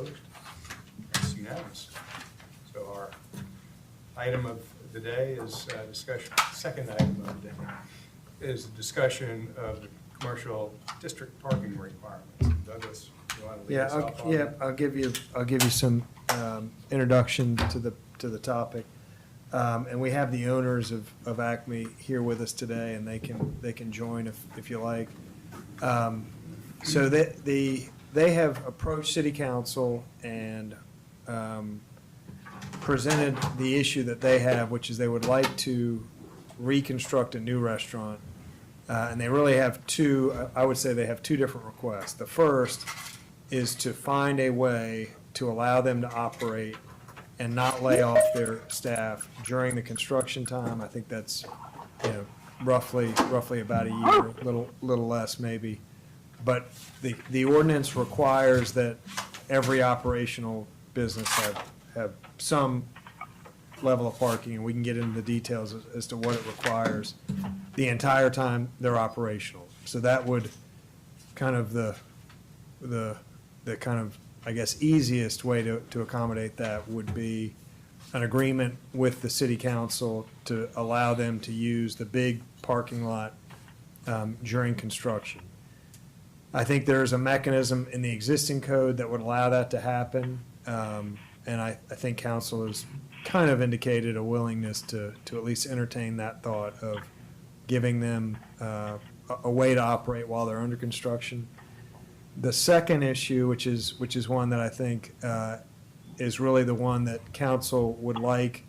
Opposed? That's unanimous. So our item of the day is discussion, second item of the day is discussion of the commercial district parking requirements. Douglas, you want to lead us off on that? I'll give you some introduction to the topic. And we have the owners of Acme here with us today, and they can join if you like. So they have approached City Council and presented the issue that they have, which is they would like to reconstruct a new restaurant. And they really have I would say they have two different requests. The first is to find a way to allow them to operate and not lay off their staff during the construction time. I think that's, roughly about a year, little less maybe. But the ordinance requires that every operational business have some level of parking, and we can get into the details as to what it requires the entire time they're operational. So that would kind of the kind of, I guess, easiest way to accommodate that would be an agreement with the city council to allow them to use the big parking lot during construction. I think there's a mechanism in the existing code that would allow that to happen. And I think council has kind of indicated a willingness to at least entertain that thought of giving them a way to operate while they're under construction. The second issue, which is one that I think is really the one that council would like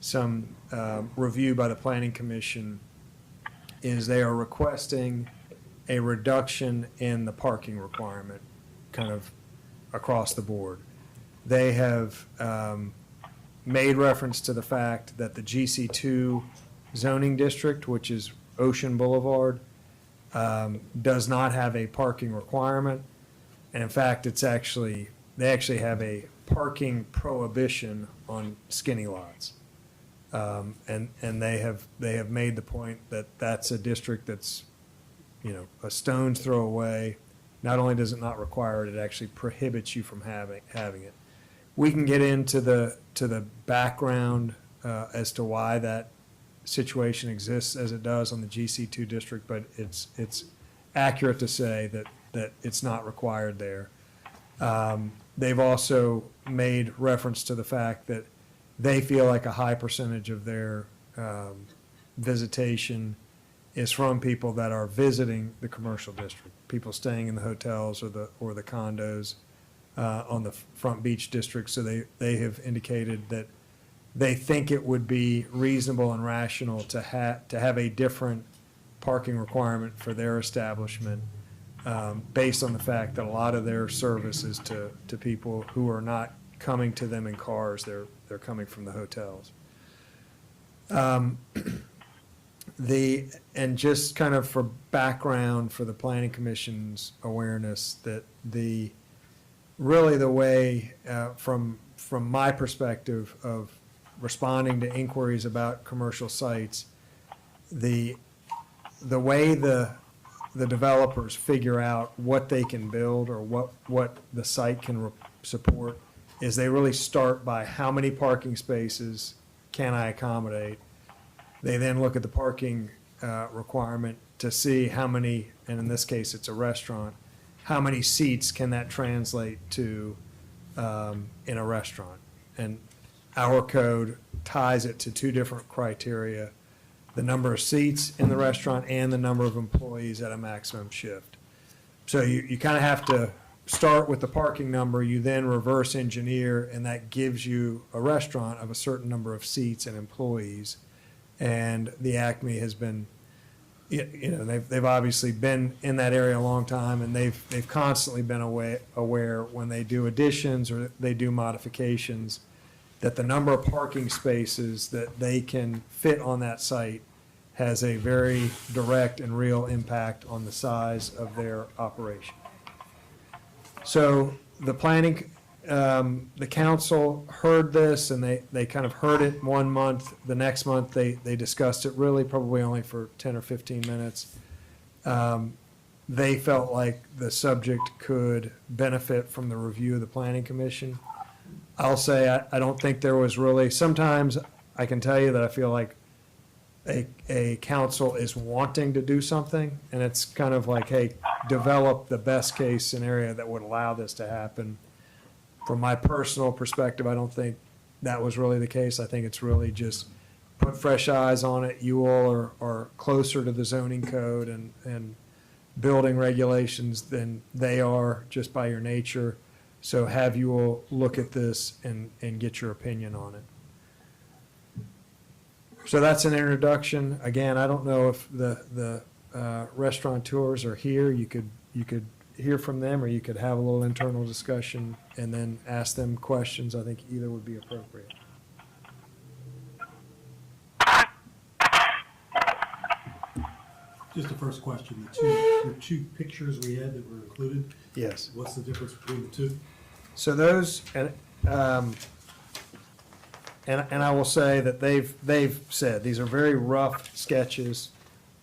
some review by the Planning Commission, is they are requesting a reduction in the parking requirement kind of across the board. They have made reference to the fact that the GC2 zoning district, which is Ocean Boulevard, does not have a parking requirement. And in fact, they actually have a parking prohibition on skinny lots. And they have made the point that that's a district that's, a stone's throw away. Not only does it not require it, it actually prohibits you from having it. We can get into the background as to why that situation exists as it does on the GC2 district, but it's accurate to say that it's not required there. They've also made reference to the fact that they feel like a high percentage of their visitation is from people that are visiting the commercial district, people staying in the hotels or the condos on the Front Beach district. So they have indicated that they think it would be reasonable and rational to have a different parking requirement for their establishment based on the fact that a lot of their service is to people who are not coming to them in cars. They're coming from the hotels. And just kind of for background for the Planning Commission's awareness, that really the way from my perspective of responding to inquiries about commercial sites, the way the developers figure out what they can build or what the site can support is they really start by how many parking spaces can I accommodate. They then look at the parking requirement to see how many, and in this case it's a restaurant, how many seats can that translate to in a restaurant. And our code ties it to two different criteria: the number of seats in the restaurant and the number of employees at a maximum shift. So you kind of have to start with the parking number, you then reverse engineer, and that gives you a restaurant of a certain number of seats and employees. And the Acme has been, they've obviously been in that area a long time, and they've constantly been aware when they do additions or they do modifications that the number of parking spaces that they can fit on that site has a very direct and real impact on the size of their operation. So the the council heard this, and they kind of heard it 1 month. The next month, they discussed it really probably only for 10 or 15 minutes. they felt like the subject could benefit from the review of the planning commission. I'll say, I don't think there was really, sometimes I can tell you that I feel like a council is wanting to do something, and it's kind of like, hey, develop the best case scenario that would allow this to happen. From my personal perspective, I don't think that was really the case. I think it's really just put fresh eyes on it. You all are closer to the zoning code and building regulations than they are just by your nature. So have you all look at this and get your opinion on it. So that's an introduction. Again, I don't know if the restaurateurs are here. You could hear from them, or you could have a little internal discussion and then ask them questions. I think either would be appropriate. Just the first question, the two pictures we had that were included, Yes. what's the difference between the two? So those, and I will say that they've said, these are very rough sketches.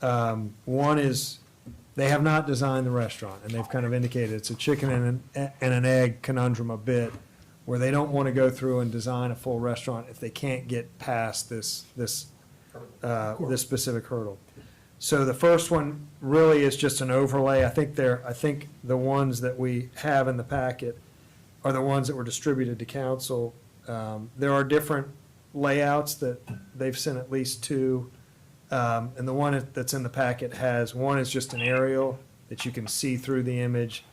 One is, they have not designed the restaurant, and they've kind of indicated it's a chicken and an egg conundrum a bit, where they don't want to go through and design a full restaurant if they can't get past this specific hurdle. So the first one really is just an overlay. I think the ones that we have in the packet are the ones that were distributed to council. There are different layouts that they've sent at least two. And the one that's in the packet has, one is just an aerial that you can see through the image.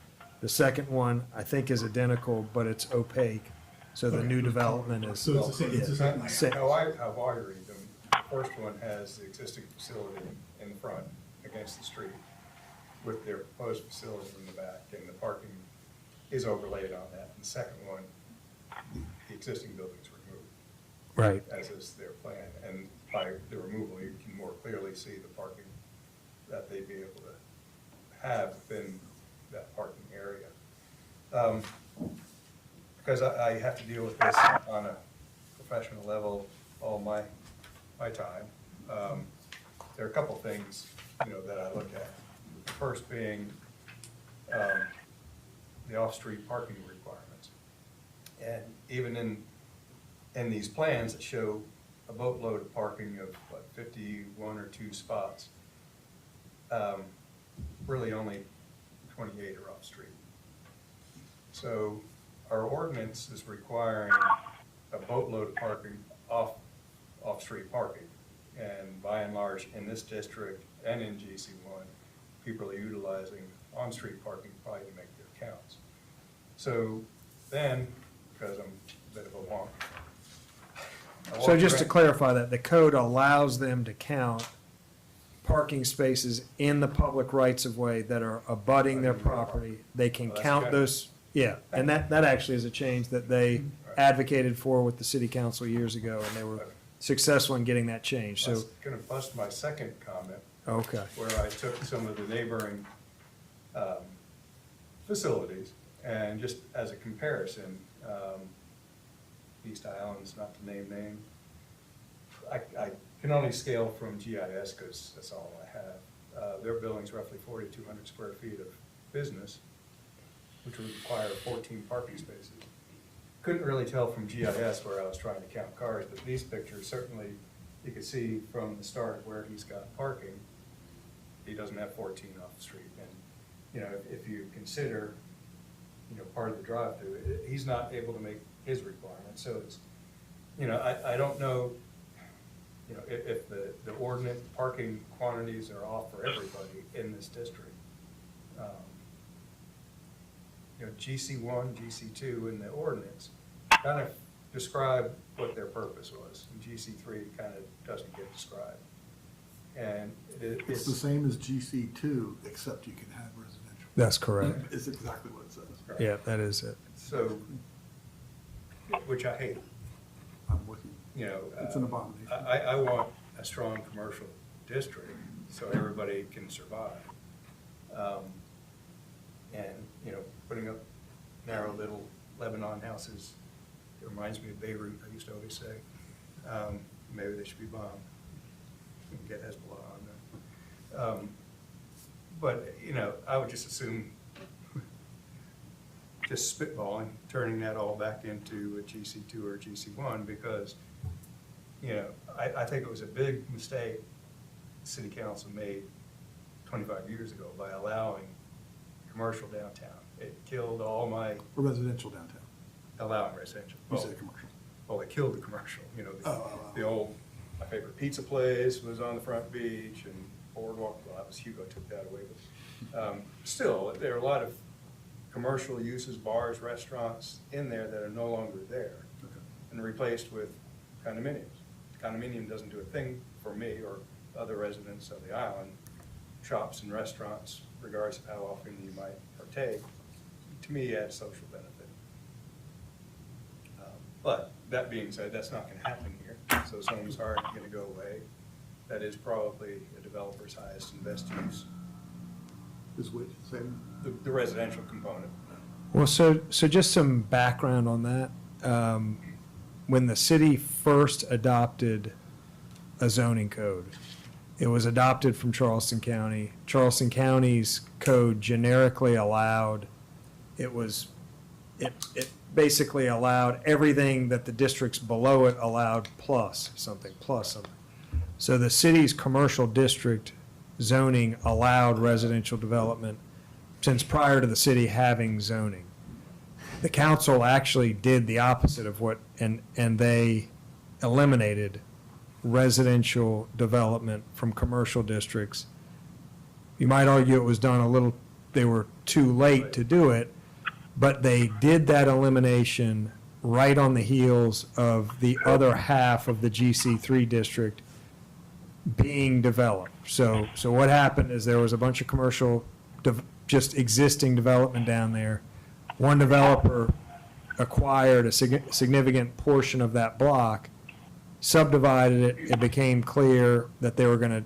The second one, I think, is identical, but it's opaque. So the new development is. So it's the same, it's the same layout. Sa- How I read them, the first one has the existing facility in the front against the street with their proposed facility in the back, and the parking is overlaid on that. And the second one, the existing building's removed, Right. as is their plan. And by the removal, you can more clearly see the parking that they'd be able to have within that parking area. Because I have to deal with this on a professional level all my time. There are a couple things, that I look at. The first being the off-street parking requirements. And even in these plans that show a boatload of parking of, 51 or 2 spots, really only 28 are off-street. So our ordinance is requiring a boatload of parking off-street parking. And by and large, in this district and in GC1, people are utilizing on-street parking probably to make their counts. So then, because I'm a bit of a wonk. So just to clarify that, the code allows them to count parking spaces in the public rights of way that are abutting their property. They can Well, that's count good. those, yeah, and that actually is a change that they advocated for with the city council years ago, and they were successful in getting that changed, That's so, going to bust my second comment, okay. where I took some of the neighboring facilities, and just as a comparison, East Island's not to name names. I can only scale from GIS because that's all I have. Their building's roughly 4,200 square feet of business, which would require 14 parking spaces. Couldn't really tell from GIS where I was trying to count cars, but these pictures, certainly you could see from the start where he's got parking, he doesn't have 14 off the street. And, if you consider, part of the drive-through, he's not able to make his requirements. So it's, I don't know, if the ordinance parking quantities are off for everybody in this district. GC1, GC2 in the ordinance kind of describe what their purpose was, and GC3 kind of doesn't get described. And It's the same as GC2, except you can have residential. That's correct. It's exactly what it says. Yeah, that is it. So, which I hate. I'm with you. It's an abomination. I want a strong commercial district so everybody can survive. And, putting up narrow little Lebanon houses, it reminds me of Beirut, I used to always say. Maybe they should be bombed. Get Hezbollah on them. But, you know, I would just assume, just spitballing, turning that all back into a GC2 or a GC1, because, you know, I think it was a big mistake the city council made 25 years ago by allowing commercial downtown. It killed all my, Or residential downtown. allowing residential. You said commercial. Well, it killed the commercial, you know, Oh. the old, my favorite pizza place was on the front beach, and Boardwalk, well, that was Hugo took that away, but, still, there are a lot of commercial uses, bars, restaurants in there that are no longer there, Okay. and replaced with condominiums. Condominium doesn't do a thing for me or other residents of the island, shops and restaurants, regardless of how often you might partake, to me, adds social benefit. But that being said, that's not gonna happen here, so those homes aren't gonna go away. That is probably a developer's highest and best use, Is which, same? the residential component. Well, so just some background on that. When the city first adopted a zoning code, it was adopted from Charleston County. Charleston County's code generically allowed, it basically allowed everything that the districts below it allowed plus something. So the city's commercial district zoning allowed residential development since prior to the city having zoning. The council actually did the opposite of what, and they eliminated residential development from commercial districts. You might argue it was done a little, they were too late to do it, but they did that elimination right on the heels of the other half of the GC3 district being developed. So what happened is there was a bunch of commercial, just existing development down there. One developer acquired a significant portion of that block, subdivided it, it became clear that they were going to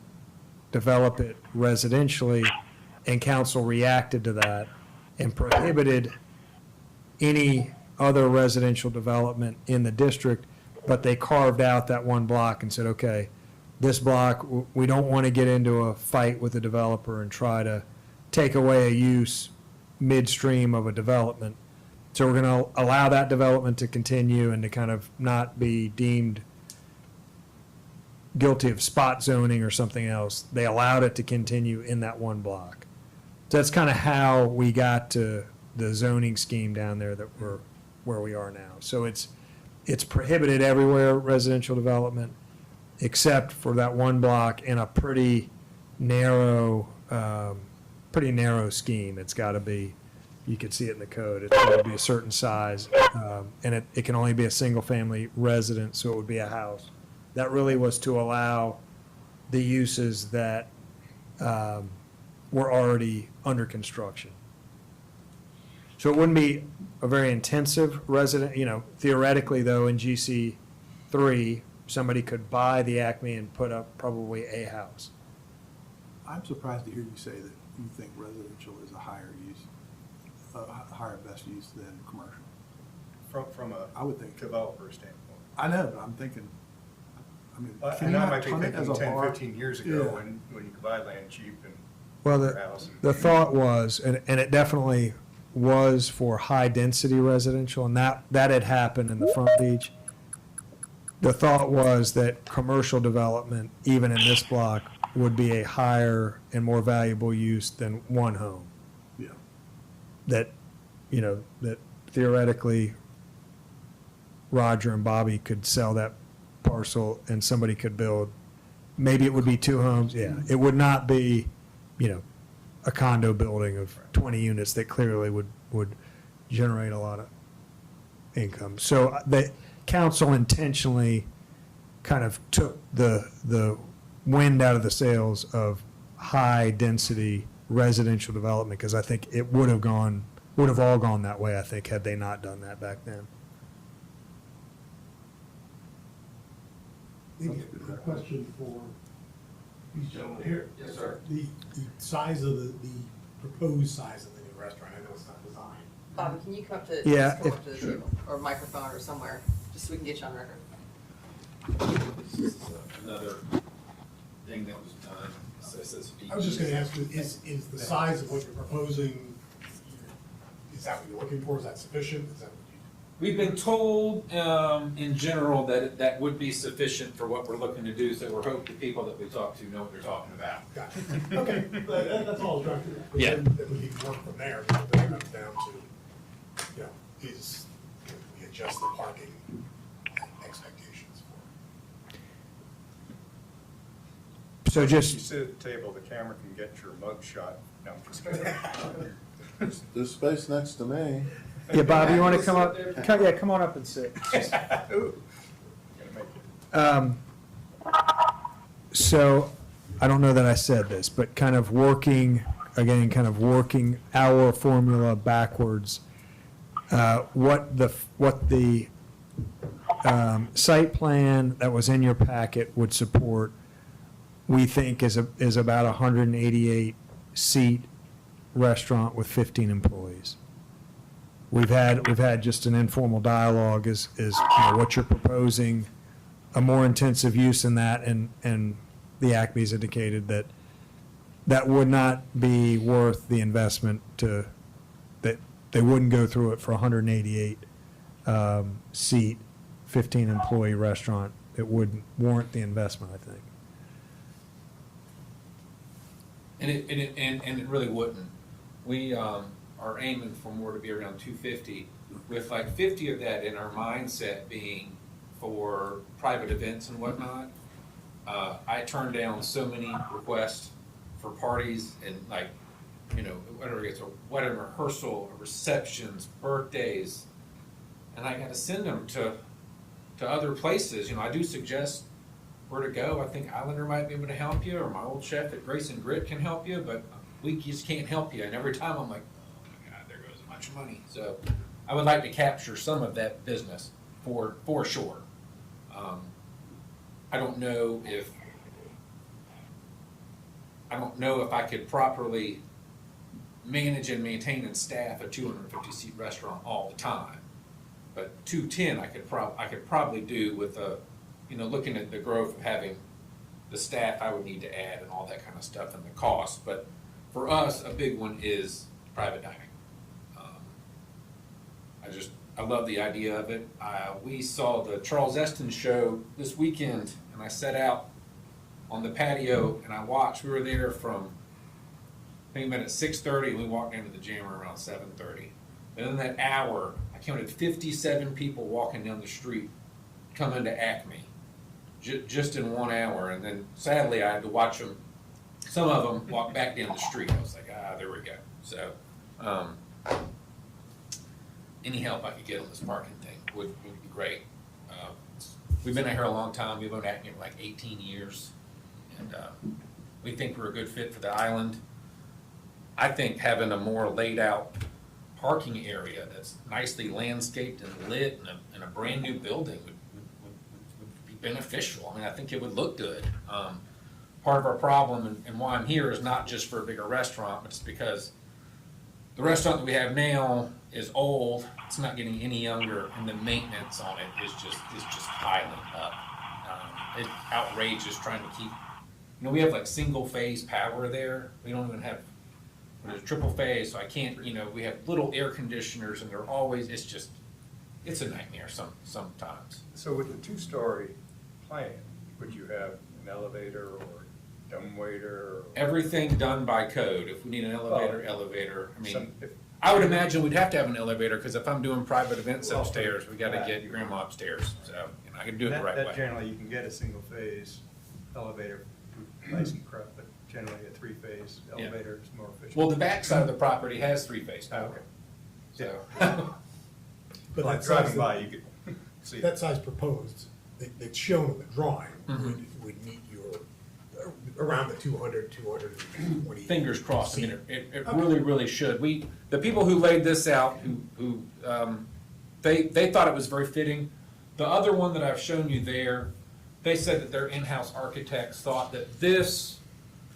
develop it residentially, and council reacted to that and prohibited any other residential development in the district, but they carved out that one block and said, okay, this block, we don't want to get into a fight with the developer and try to take away a use midstream of a development. So we're going to allow that development to continue and to kind of not be deemed guilty of spot zoning or something else. They allowed it to continue in that one block. So that's kind of how we got to the zoning scheme down there that where we are now. So it's prohibited everywhere, residential development, except for that one block in a pretty narrow scheme. It's got to be, you could see it in the code, it's got to be a certain size, and it can only be a single-family residence, so it would be a house. That really was to allow the uses that were already under construction. So it wouldn't be a very intensive resident, theoretically, though, in GC3, somebody could buy the Acme and put up probably a house. I'm surprised to hear you say that you think residential is a higher use, higher best use than commercial. From a I would think. developer standpoint. I know, but I'm thinking, can And you I not might be turn it thinking as a 10, bar? 15 years ago, Yeah. when you could buy land cheap and Well, your house. the thought was, and it definitely was for high-density residential, and that had happened in the Front Beach. The thought was that commercial development, even in this block, would be a higher and more valuable use than one home. Yeah. That theoretically Roger and Bobby could sell that parcel and somebody could build, maybe it would be two homes, yeah. It would not be, a condo building of 20 units that clearly would generate a lot of income. So the council intentionally kind of took the wind out of the sails of high-density residential development, because I think it would have all gone that way, I think, had they not done that back then. Maybe a question for these gentlemen here. Yes, sir. The size of the proposed size of the new restaurant, I know it's not designed. Bobby, can you come up to, Yeah, just come up if- to the table, or microphone or somewhere, just so we can get you on record? This is another thing that was done I was just gonna ask, is the size of what you're proposing, is that what you're looking for? Is that sufficient? Is that what We've been told, in general, that that would be sufficient for what we're looking to do, so we're hoping the people that we talk to know what they're talking about. you, gotcha. Okay, that's all I was trying to do. But Yeah. Then we can work from there, because then it comes down to, you know, we adjust the parking expectations for. So If you just, sit at the table, the camera can get your mug shot. No, I'm just kidding. There's space next to me. yeah, Bob, you want to come up? Yeah, come on up and sit. Ooh, gonna make it. So, I don't know that I said this, but kind of working our formula backwards. What the site plan that was in your packet would support, we think is about a 188 seat restaurant with 15 employees. We've had just an informal dialogue is what you're proposing, a more intensive use in that, and the Acme's indicated that would not be worth the investment that they wouldn't go through it for a 188 seat, 15 employee restaurant. It wouldn't warrant the investment, I think. And it really wouldn't. We, are aiming for more to be around 250, with like 50 of that in our mindset being for private events and whatnot. I turned down so many requests for parties and like, whether it's a wedding rehearsal, receptions, birthdays, and I got to send them to other places. I do suggest where to go. I think Islander might be able to help you, or my old chef at Grace and Grit can help you, but we just can't help you. And every time I'm like, oh my God, there goes a bunch of money. So I would like to capture some of that business for sure. I don't know if I could properly manage and maintain and staff a 250 seat restaurant all the time. But 210 I could probably do with looking at the growth of having the staff I would need to add and all that kind of stuff and the cost. But for us, a big one is private dining. I love the idea of it. We saw the Charles Eston show this weekend, and I sat out on the patio and I watched. We were there from, I think we met at 6:30 and we walked into the Jammer around 7:30. And in that hour, I counted 57 people walking down the street coming to Acme, just in 1 hour. And then sadly, I had to watch them, some of them walk back down the street. I was like, there we go. So, any help I could get on this parking thing would be great. We've been here a long time. We've owned Acme for like 18 years. And we think we're a good fit for the island. I think having a more laid out parking area that's nicely landscaped and lit in a brand new building would be beneficial. I mean, I think it would look good. Part of our problem and why I'm here is not just for a bigger restaurant, but it's because the restaurant that we have now is old. It's not getting any younger, and the maintenance on it is just piling up. It's outrageous trying to keep. We have like single phase power there. We don't even have. There's triple phase, so I can't. We have little air conditioners, and they're always. It's a nightmare sometimes. So with the two-story plan, would you have an elevator or dumbwaiter? Or Everything done by code. If we need an elevator. I mean, some- if- I would imagine we'd have to have an elevator because if I'm doing private events upstairs, we got to get grandma upstairs. So I can do it the right That way. generally, you can get a single-phase elevator, nice and correct, but generally a three-phase Yeah. elevator is more efficient. Well, the back side of the property has three-phase Oh, power. okay. So, But Well, that size, driving by, you could see. that size proposed, that's shown in the drawing, Mhm. would meet your, around the 220. fingers crossed. I mean, it really should. The people who laid this out, they thought it was very fitting. The other one that I've shown you there, they said that their in-house architects thought that this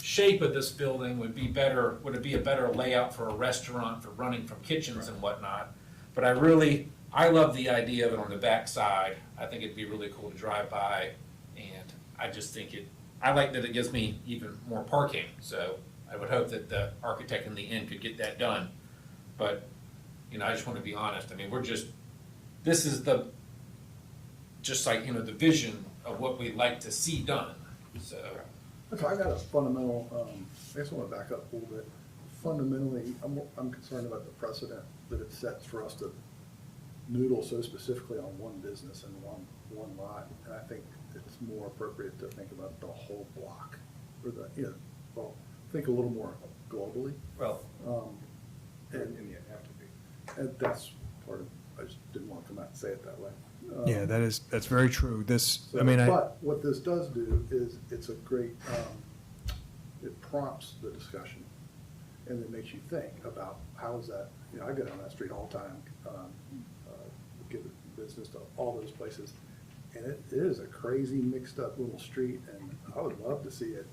shape of this building would be a better layout for a restaurant for running from kitchens and whatnot. But I love the idea of it on the back side. I think it'd be really cool to drive by, and I just think I like that it gives me even more parking, so I would hope that the architect in the end could get that done. But, you know, I just wanna be honest, I mean, this is just like, you know, the vision of what we'd like to see done, so. So I got a fundamental, I guess I want to back up a little bit. Fundamentally, I'm concerned about the precedent that it sets for us to noodle so specifically on one business and one lot. And I think it's more appropriate to think about the whole block, or think a little more globally. Well, And, and you have to be. and that's part of, I just didn't want to come out and say it that way. Yeah, that's very true. So, but what this does do is it's a great, it prompts the discussion, and it makes you think about how is that, you know, I go down that street all the time, give business to all those places, and it is a crazy mixed up little street, and I would love to see it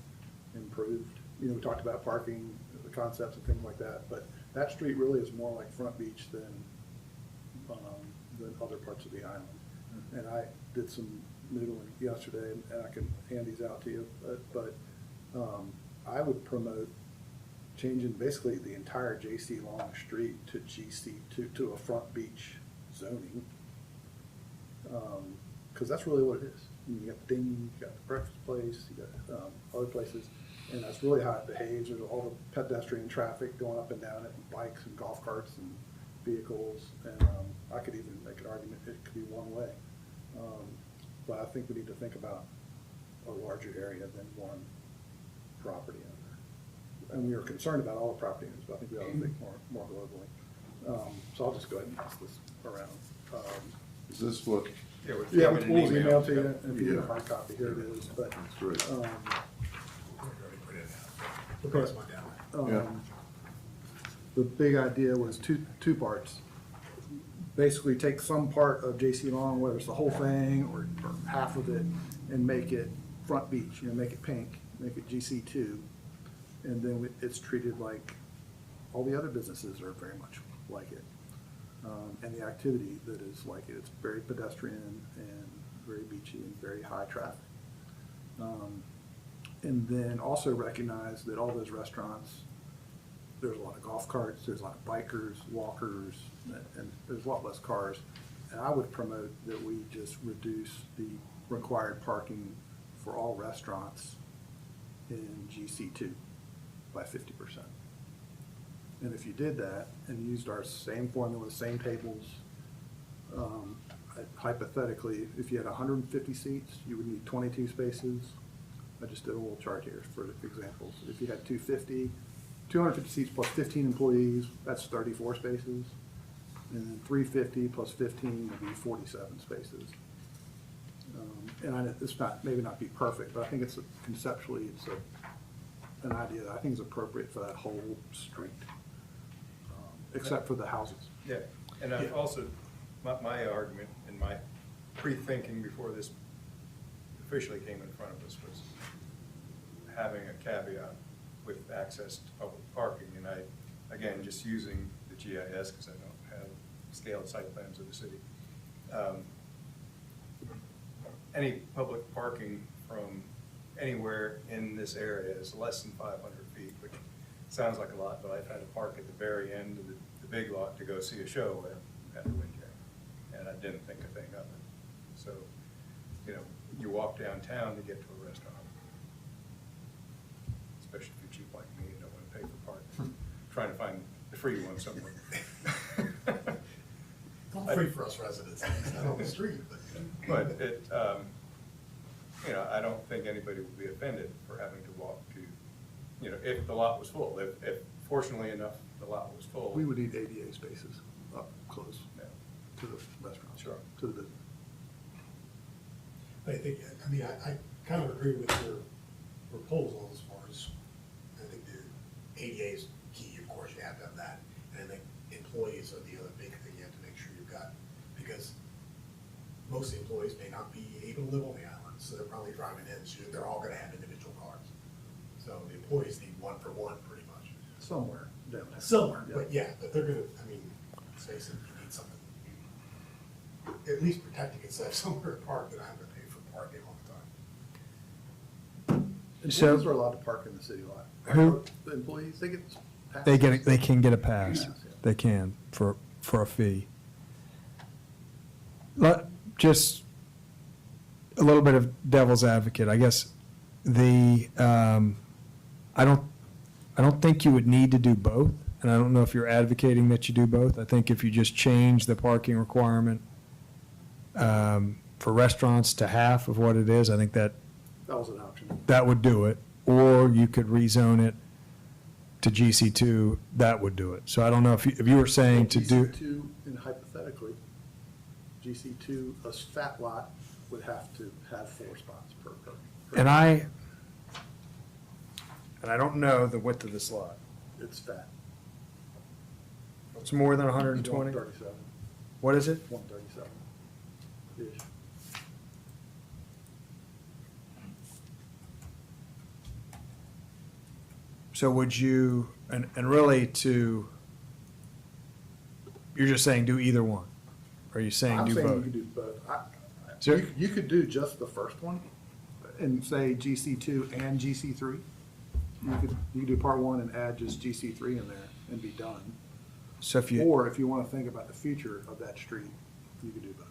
improved. You know, we talked about parking, the concepts and things like that, but that street really is more like Front Beach than other parts of the island. And I did some noodling yesterday, and I can hand these out to you, but I would promote changing basically the entire J.C. Long Street to to a Front Beach zoning. Because that's really what it is. You got the Ding, you got the breakfast place, you got other places, and that's really how it behaves. There's all the pedestrian traffic going up and down it, and bikes and golf carts and vehicles, and I could even make an argument it could be one way. But I think we need to think about a larger area than one property owner. And we are concerned about all the property owners, but I think we ought to think more globally. So I'll just go ahead and pass this around. Is this what, Yeah, which we'll email to you, Yep. and if you get a hard copy, here it is, but, that's right. We already put it out. We'll pass mine down. Yeah. the big idea was two parts. Basically take some part of J.C. Long, whether it's the whole thing or half of it, and make it Front Beach, you know, make it pink, make it GC2. And then it's treated like all the other businesses are very much like it. And the activity that is like it, it's very pedestrian and very beachy and very high traffic. And then also recognize that all those restaurants, there's a lot of golf carts, there's a lot of bikers, walkers, and there's a lot less cars. And I would promote that we just reduce the required parking for all restaurants in GC2 by 50%. And if you did that and used our same formula, same tables, hypothetically, if you had 150 seats, you would need 22 spaces. I just did a little chart here for examples. If you had 250 seats plus 15 employees, that's 34 spaces. And then 350 plus 15 would be 47 spaces. And it's maybe not be perfect, but I think conceptually, it's an idea that I think is appropriate for that whole street, except for the houses. Yeah, and I've also, my argument and my pre-thinking before this officially came in front of us was having a caveat with access to public parking. And again, just using the GIS, because I don't have scaled site plans of the city. Any public parking from anywhere in this area is less than 500 feet, which sounds like a lot, but I've had to park at the very end of the big lot to go see a show at the Windjammer, and I didn't think a thing of it. So, you know, you walk downtown to get to a restaurant, especially if you're cheap like me and don't want to pay for parking, trying to find the free one somewhere. It's all free for us residents, it's not on the street, but. But it, you know, I don't think anybody would be offended for having to walk to, you know, if the lot was full. If fortunately enough, the lot was full. We would need ADA spaces up close Yeah. to the restaurant. Sure. To the business. I think, I mean, I kind of agree with your proposal as far as, I think the ADA is key, of course, you have to have that. And I think employees are the other big thing you have to make sure you've got, because most of the employees may not be able to live on the island, so they're probably driving in, so they're all gonna have individual cars. So the employees need one for one, pretty much. Somewhere downtown. Somewhere, Yeah. but yeah, but they're gonna, I mean, let's face it, you need something, at least protecting itself somewhere to park that I have to pay for parking all the time. So- Employees are allowed to park in the city lot. Who? The employees, they get passes. They can get a pass. Yes, yeah. They can for a fee. Just a little bit of devil's advocate, I guess. I don't think you would need to do both, and I don't know if you're advocating that you do both. I think if you just change the parking requirement for restaurants to half of what it is, I think that That was an option. that would do it. Or you could rezone it to GC2, that would do it. So I don't know if you were saying to do, GC2, and hypothetically, GC2, a fat lot would have to have 4 spots per. and I don't know the width of this lot. It's fat. It's more than 120? 137, What is it? 137-ish. So would you, and really you're just saying do either one? Or are you saying I'm do saying you both? could do both. So- You could do just the first one and say GC2 and GC3. You could do part 1 and add just GC3 in there and be done. So if you, Or if you want to think about the future of that street, you could do both.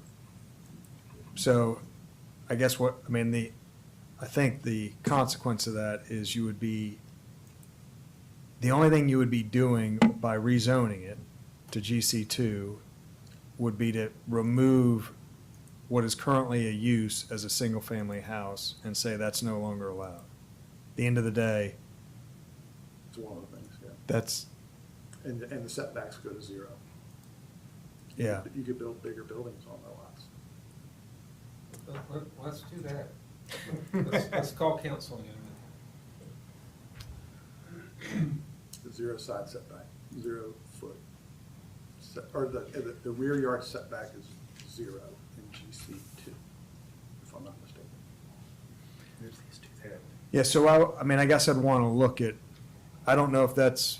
so I guess I think the consequence of that is you would be, the only thing you would be doing by rezoning it to GC2 would be to remove what is currently a use as a single-family house and say that's no longer allowed. At the end of the day, It's one of the things, yeah. that's, And the setbacks go to 0. yeah. You could build bigger buildings on the lots. Let's do that. Let's call council again. The 0 side setback, 0 foot. Or the rear yard setback is 0 in GC2, if I'm not mistaken. Yeah, so I guess I'd want to look at, I don't know if that's,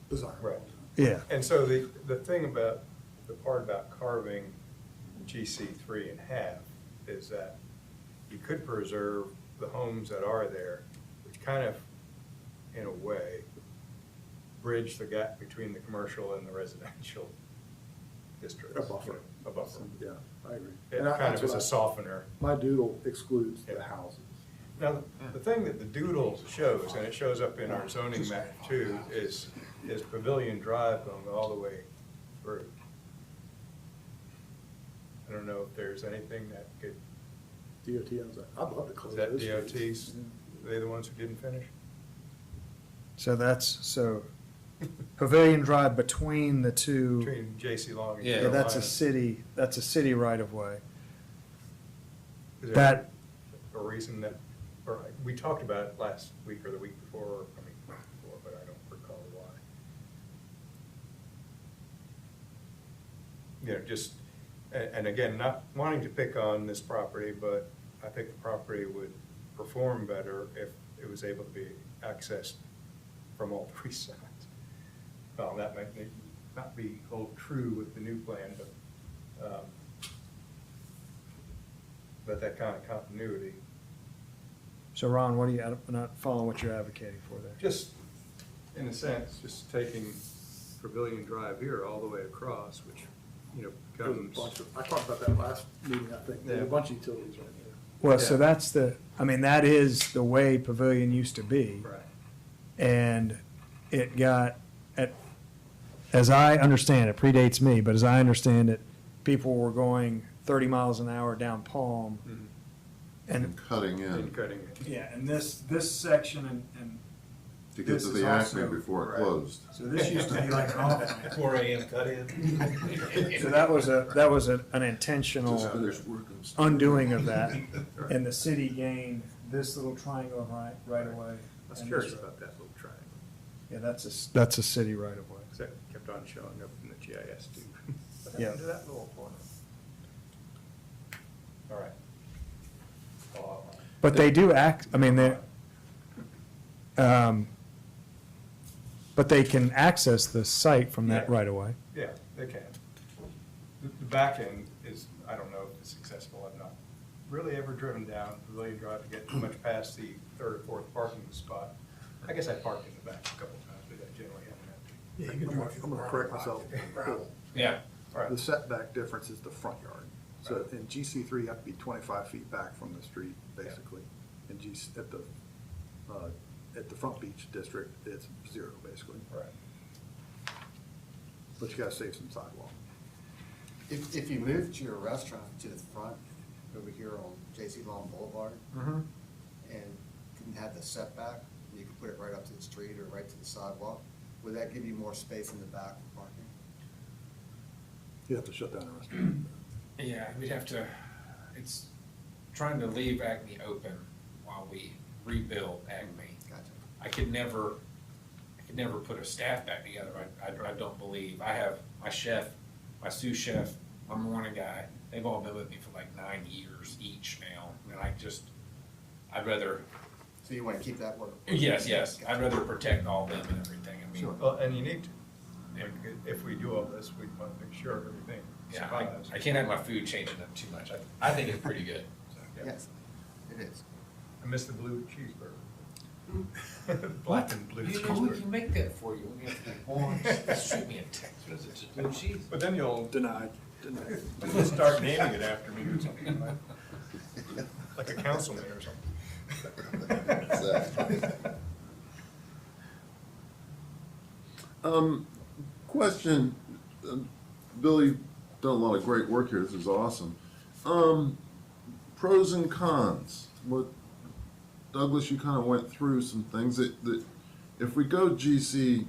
Desirable. Right. yeah. And so the thing about, the part about carving GC3 in half is that you could preserve the homes that are there, which kind of, in a way, bridge the gap between the commercial and the residential districts. A buffer. A buffer. Yeah, I agree. It And kind of that's is a what softener. My doodle excludes Yeah. the houses. Now, the thing that the doodle shows, and it shows up in our zoning map too, is Pavilion Drive going all the way through. I don't know if there's anything that could, DOT owns that. I'd love to close is that those DOT's, streets. they the ones who didn't finish? So Pavilion Drive between the two, Between J.C. Long and Yeah, yeah, that's a Carolina. city right of way. Is there That, a reason that, or we talked about it last week or the week before, before, but I don't recall why. You know, just, and again, not wanting to pick on this property, but I think the property would perform better if it was able to be accessed from all 3 sides. Well, that might not be hold true with the new plan, but that kind of continuity. so Ron, what do you, I'm not following what you're advocating for there. Just, in a sense, just taking Pavilion Drive here all the way across, which, you know, There's a becomes. bunch of- I talked about that last meeting, I think. There's Yeah. a bunch of utilities right there. Well, so Yeah. that's that is the way Pavilion used to be. Right. And it got, as I understand it, predates me, but as I understand it, people were going 30 miles an hour down Palm. Mhm. And cutting And in cutting it. Yeah, and this section and to get this to is the Acme also- before it right. closed. so this used to be like an off. 4 AM cut in. So that was an intentional Just finished working. undoing of that. And the city gained this little triangle right away. I was and curious this- about that little triangle, Yeah, that's a city right of way. because that kept on showing up in the GIS too. What Yeah. happened to that little corner? All right. Oh, But they do but they can access the site from that Yeah. right of way. Yeah, they can. The back end is, I don't know if it's accessible, I've not really ever driven down Pavilion Drive to get much past the third or fourth parking spot. I guess I parked in the back a couple of times, but I generally haven't. Yeah, you can I'm drive through the gonna parking correct lot myself. and gravel. Yeah, All right. The setback difference is the front yard. So Right. in GC three, you have to be 25 feet back from the street, basically. In at the front beach district, it's 0, basically. Right. But you gotta save some sidewalk. If you moved your restaurant to the front, over here on J.C. Long Boulevard, Mm-hmm. and didn't have the setback, you could put it right up to the street or right to the sidewalk, would that give you more space in the back for parking? You have to shut down the restaurant. yeah, we'd have to, it's trying to leave Acme open while we rebuild Acme. Gotcha. I could never put a staff back together, I don't believe. I have my chef, my sous chef, my morning guy, they've all been with me for like 9 years each now, and I'd rather, So you want to keep that work? yes, I'd rather protect all them and everything, I mean. Sure. Well, and you need to. And if we do all this, we want to make sure everything Yeah, survives. I can't have my food changing up too much, I think it's pretty good. Yeah. Yes, it is. I miss the blue cheeseburger. Black and blue You know, we cheeseburger. can make that for you, we have to orange, shoot me a text, what is it, just blue cheese? But then you'll Denied. you'll start naming it after me or something, like a councilman or something. Exactly. Question, Billy, you've done a lot of great work here, this is awesome. Pros and cons, Douglas, you kind of went through some things that if we go GC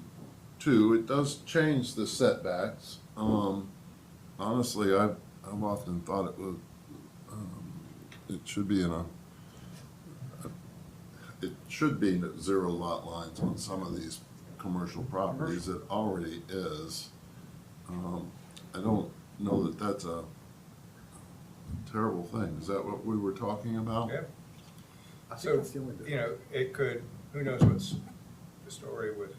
two, it does change the setbacks. Honestly, I've often thought it should be it should be 0 lot lines on some of these commercial properties. It already is. I don't know that that's a terrible thing. Is that what we were talking about? Yeah. I think So, that's the only difference. you know, it could, who knows what's the story with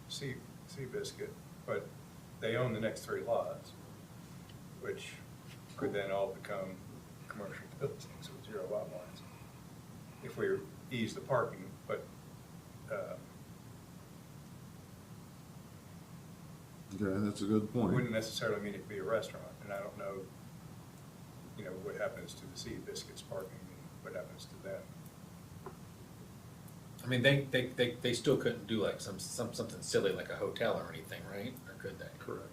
Seabiscuit, but they own the next 3 lots, which could then all become commercial buildings with 0 lot lines. If we ease the parking, but, Okay, that's a good it point. wouldn't necessarily mean it could be a restaurant, and I don't know, you know, what happens to the Seabiscuit's parking and what happens to them. I mean, they still couldn't do like something silly like a hotel or anything, right? Or could they? Correct.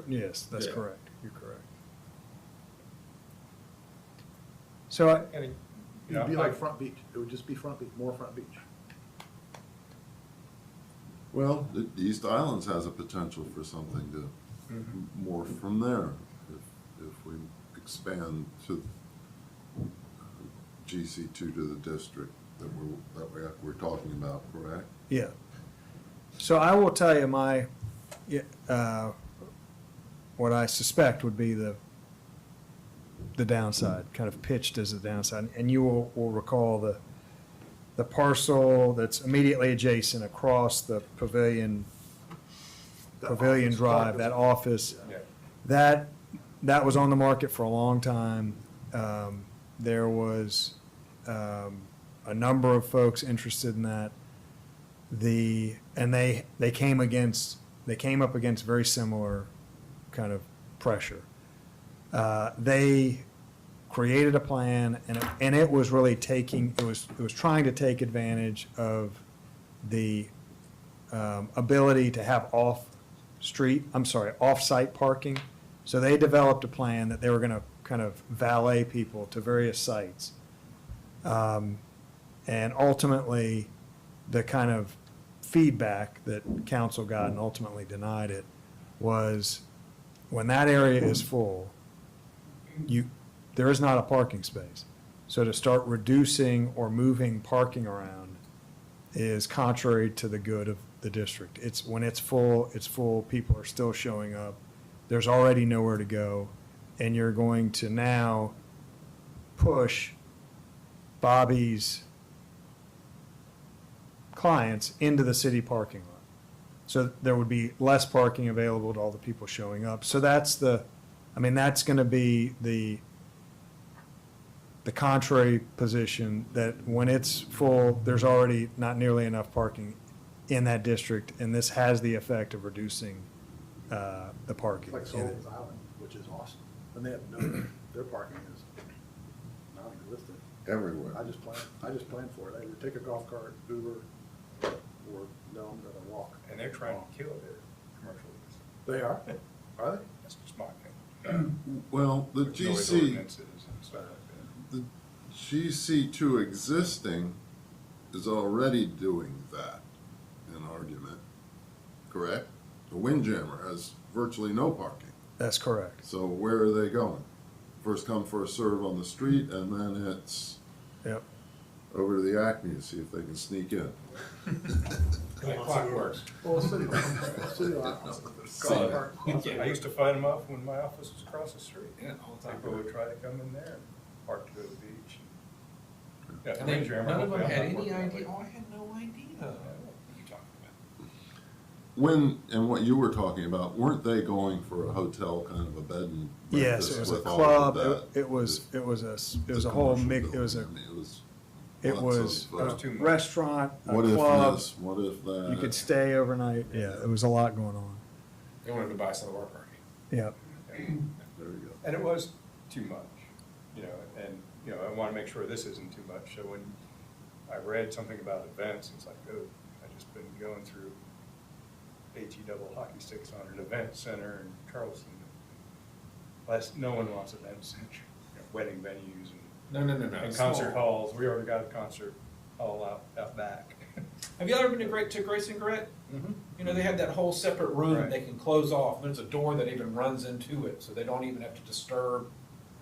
Yes, that's Yeah. correct, you're correct. So, And, you know, It'd be like Front Beach. It would just be Front Beach, more Front Beach. Well, the East Islands has a potential for something to Mhm. morph from there if we expand to GC2 to the district that we're talking about, correct? yeah. So I will tell you what I suspect would be the downside, kind of pitched as a downside. And you will recall the parcel that's immediately adjacent across the Pavilion Drive, that office. Yeah. That was on the market for a long time. There was a number of folks interested in that. And they came up against very similar kind of pressure. They created a plan, and it was really it was trying to take advantage of the ability to have off-site parking. So they developed a plan that they were going to kind of valet people to various sites. And ultimately, the kind of feedback that council got and ultimately denied it was, when that area is full, there is not a parking space. So to start reducing or moving parking around is contrary to the good of the district. When it's full, people are still showing up. There's already nowhere to go, and you're going to now push Bobby's clients into the city parking lot. So there would be less parking available to all the people showing up. So that's going to be the contrary position, that when it's full, there's already not nearly enough parking in that district, and this has the effect of reducing the parking. Like Sullivan's Island, which is awesome. And they have no, their parking is non-existent. Everywhere. I just plan for it. I either take a golf cart, Uber, or no, I'm gonna walk. And they're trying to kill their commercial use. They are? Are they? That's just my opinion. Well, the With noise GC, ordinances and stuff like that. the GC2 existing is already doing that, in argument, correct? The Windjammer has virtually no parking. That's correct. So where are they going? First come, first serve on the street, and then it's Yep. over to the Acme to see if they can sneak in. Like clockworks. Well, city lot. I used to find them off when my office was across the street. Yeah, all the time. People would try to come in there and park to go to the beach. Yeah, And they, Windjammer, none of them hopefully had I'm not any working that idea, way. oh, I had no idea. What are you talking about? When, and what you were talking about, weren't they going for a hotel kind of a bed and Yes, breakfast it was a with all club. of that? It was a The whole commercial mix. It was a building, I mean, it lots was of, a was too much. restaurant, a What if club. this, what if that? You could stay overnight. Yeah, there was a lot going on. They wanted to buy some of our parking. Yep. There you go. And it was too much, you know, and, you know, I want to make sure this isn't too much. So when I read something about events, it's like, oh, I just been going through HE double hockey sticks on an event center in Charleston. No one wants events, you know, wedding venues No, no, no, no. and small. concert halls. We already got a concert hall out back. Have you ever been to Grace and Gret? Mhm. You know, they have that whole separate room Right. they can close off. There's a door that even runs into it, so they don't even have to disturb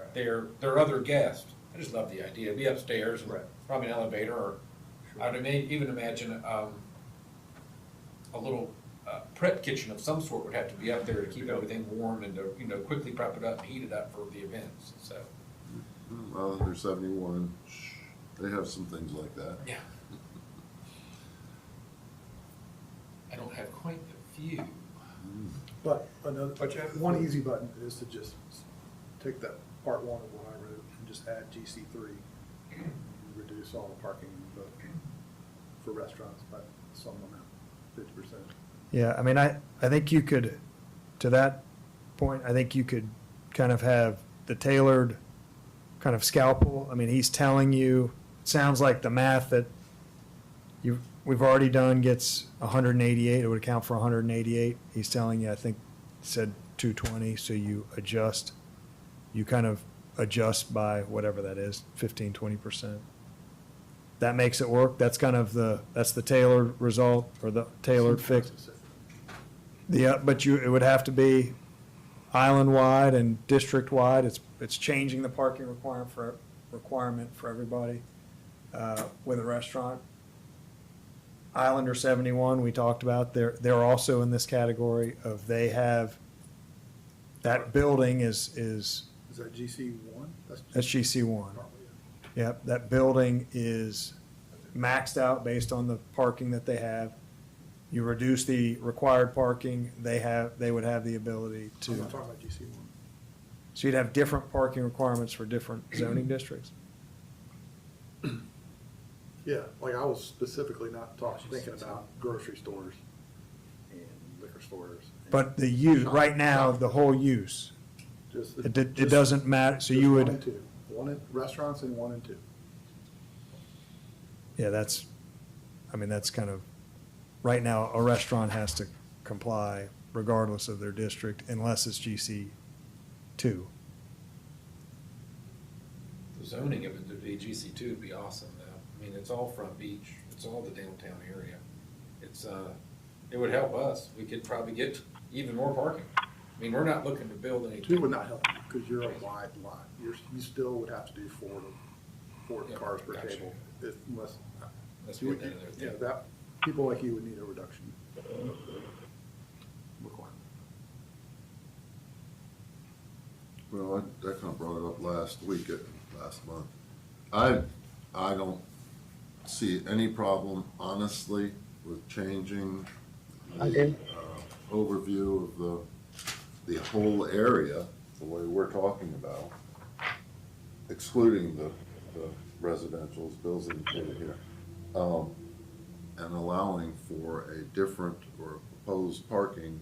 Right. their other guests. I just love the idea. Be upstairs and Right. probably an elevator, or Sure. I'd even imagine a little prep kitchen of some sort would have to be up there to keep everything warm and to, you know, quickly prep it up and heat it up for the events. So, Well, under 71, they have some things like that. yeah. I don't have quite the view. But another, But you have- one easy button is to just take that part one of what I wrote and just add GC3. and Reduce all the parking for restaurants by some amount, 50%. Yeah, I mean, I think you could, to that point, I think you could kind of have the tailored kind of scalpel. I mean, he's telling you, it sounds like the math that we've already done gets 188, it would account for 188. He's telling you, I think, said 220, so you adjust, you kind of adjust by whatever that is, 15, 20%. That makes it work. That's kind of that's the tailored result, or the tailored fix. Specific. Yeah, but it would have to be island-wide and district-wide. It's changing the parking requirement for everybody with a restaurant. Islander 71, we talked about, they're also in this category of they have, that building is Is that GC1? that's GC1. Probably, Yep, that building is maxed out based on the parking that they have. You reduce the required parking, they would have the ability I'm not to, talking about GC1. so you'd have different parking requirements for different zoning districts. Yeah, like I was specifically not thinking about grocery stores and liquor stores. and But the use, right now, the whole use, just- it just- doesn't matter, so just you one and would, two. One in restaurants and 1 and 2. yeah, that's, I mean, that's kind of, right now, a restaurant has to comply regardless of their district unless it's GC2. The zoning of it to be GC2 would be awesome though. I mean, it's all Front Beach, it's all the downtown area. It's, it would help us. We could probably get even more parking. I mean, we're not looking to build any. 2 would not help you because you're a wide lot. You still would have to do four Yeah, cars per gotcha. table unless. Let's you put would- that in there. Yeah, that, people like you would need a reduction requirement. Well, I kind of brought it up last month. I don't see any problem, honestly, with changing the overview of the whole area, the way we're talking about, excluding the residential's, Bill's indicated here, and allowing for a different or proposed parking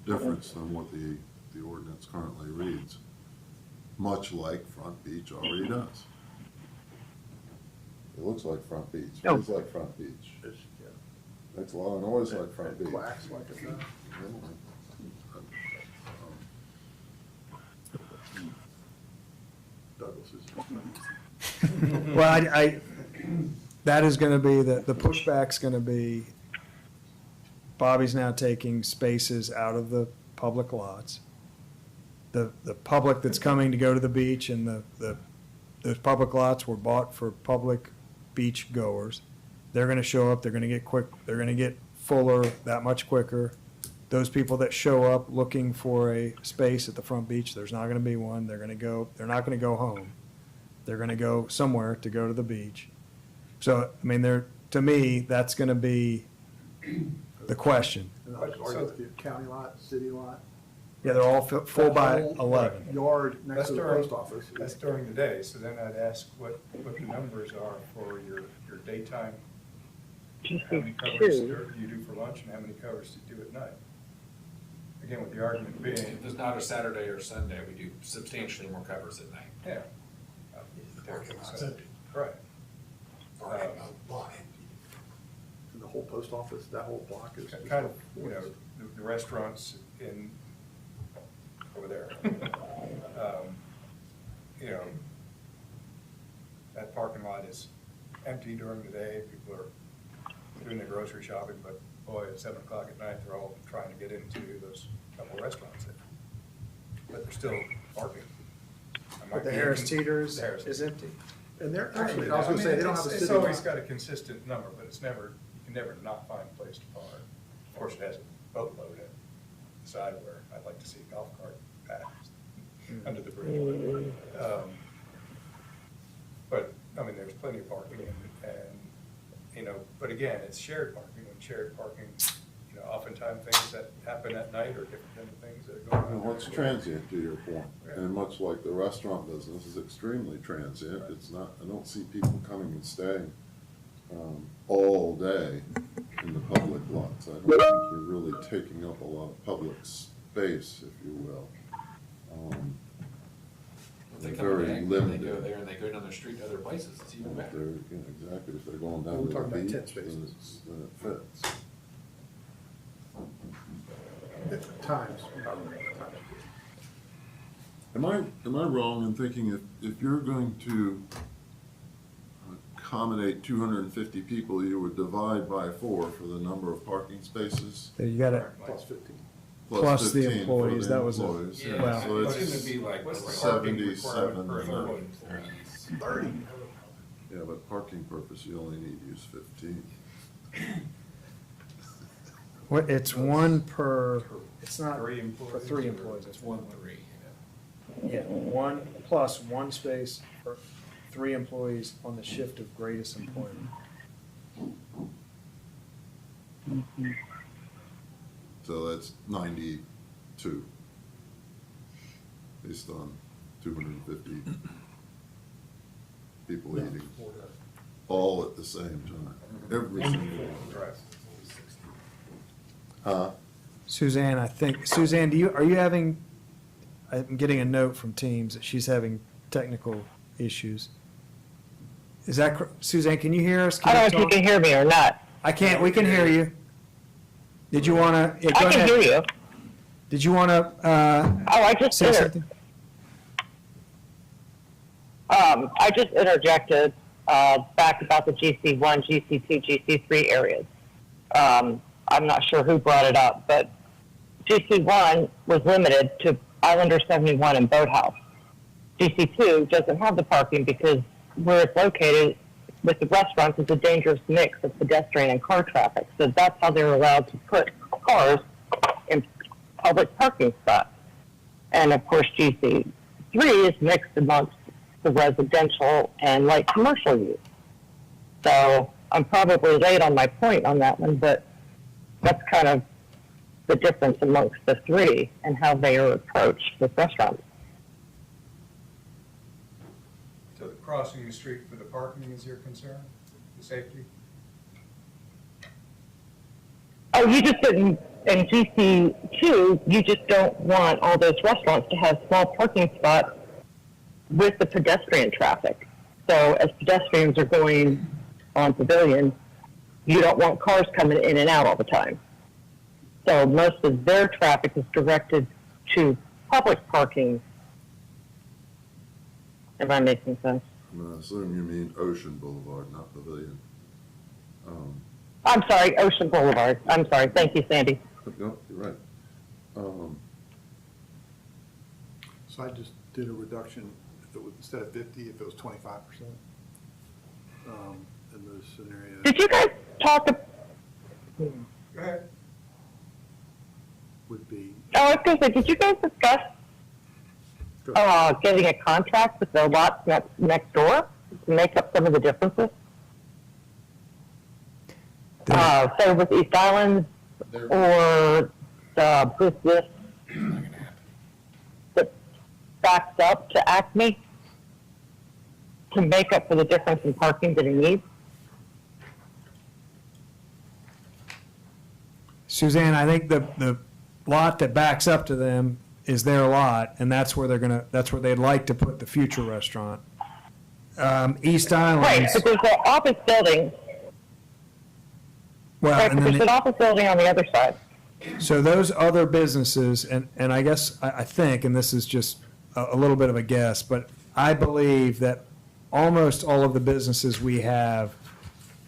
difference than what the ordinance currently reads, much like Front Beach already does. It looks like Front Beach, feels like Front Beach, It's, yeah, makes a lot of noise like Front it Beach. quacks like it does. Douglas is. Well, that is gonna be, the pushback's gonna be, Bobby's now taking spaces out of the public lots. The public that's coming to go to the beach and those public lots were bought for public beach goers. They're gonna show up, they're gonna get fuller that much quicker. Those people that show up looking for a space at the front beach, there's not gonna be one, they're not gonna go home. They're gonna go somewhere to go to the beach. So, I mean, to me, that's gonna be the question. And I'll argue with you, county lot, city lot. Yeah, they're all full by That whole 11. Yard next That's to the during- post office. That's during the day, so then I'd ask what the numbers are for your daytime. How many covers you do for lunch and how many covers you do at night? Again, with the argument being, If it's not a Saturday or Sunday, we do substantially more covers at night. yeah. The parking lot's empty. Right. Parking lot empty. And the whole post office, that whole block is. just Kind of, you know, the restaurants over there. You know, that parking lot is empty during the day, people are doing their grocery shopping, but boy, at 7 o'clock at night, they're all trying to get into those couple of restaurants there. But they're still parking. But the Harris Teeters The Harris is empty. And they're, I actually, I was gonna say, they don't have a It's city always lot. got a consistent number, but it's never, you can never not find a place to park. Of course, it has a boatload at the side where I'd like to see a golf cart pass under the bridge. But, I mean, there's plenty of parking and, you know, but again, it's shared parking, and shared parking, you know, oftentimes things that happen at night are different than the things that are going on. And what's transient, to your point, and much like the restaurant business is extremely transient, it's not, I don't see people coming and staying all day in the public lots. I don't think you're really taking up a lot of public space, if you will. If they They're come very in, they go limited. there and they go down the street to other places, it's even If better. they're, you know, exactly, if they're going down We're to the talking about beach, tent then spaces. then it fits. Times. Am I wrong in thinking if you're going to accommodate 250 people, you would divide by 4 for the number of parking spaces? You gotta, Plus 15. Plus the 15 for employees, that was a- employees, Yeah, Well- so it's it's, gonna be like What's the parking 77 requirement per or- employee? yeah, but parking purpose, you only need to use 15. it's one per, it's not Three for employees 3 or- employees, it's one. 1-3, Yeah, one plus one space for 3 employees on the shift of greatest employment. So that's 92, based on 250 people eating, all at the same time, every single one. Right. Huh? Suzanne, are you having, I'm getting a note from Teams that she's having technical issues. Is that, Suzanne, can you hear us? I don't know if you talk? can hear me or not. I can't, we can hear you. Did you want to? I can hear you. Did you want to Oh, I just say something? I just interjected back about the GC1, GC2, GC3 areas. I'm not sure who brought it up, but GC1 was limited to Islander 71 and Boathouse. GC2 doesn't have the parking because where it's located with the restaurants is a dangerous mix of pedestrian and car traffic. So that's how they're allowed to put cars in public parking spots. And of course, GC3 is mixed amongst the residential and light commercial use. So I'm probably late on my point on that one, but that's kind of the difference amongst the 3 and how they are approached with restaurants. crossing the street for the parking is your concern, the safety? Oh, you just didn't, in GC2, you just don't want all those restaurants to have small parking spots with the pedestrian traffic. So as pedestrians are going on Pavilion, you don't want cars coming in and out all the time. So most of their traffic is directed to public parking. Am I making sense? I assume you mean Ocean Boulevard, not Pavilion. I'm sorry, Ocean Boulevard. I'm sorry. Thank you, Sandy. No, you're right. So I just did a reduction, if it was, instead of 50, if it was 25%, in those scenarios. Did you guys talk? Go ahead. Would be, Oh, I was going to say, did you guys discuss getting a contract with the lots next door to make up some of the differences? So with East Island They're or the business not gonna happen. that backs up to Acme to make up for the difference in parking that he needs? Suzanne, I think the lot that backs up to them is their lot, and that's where that's where they'd like to put the future restaurant. East Right, Islands, but there's an office building. well, Right, and but then there's an office building on the other side. so those other businesses, and I guess, I think, and this is just a little bit of a guess, but I believe that almost all of the businesses we have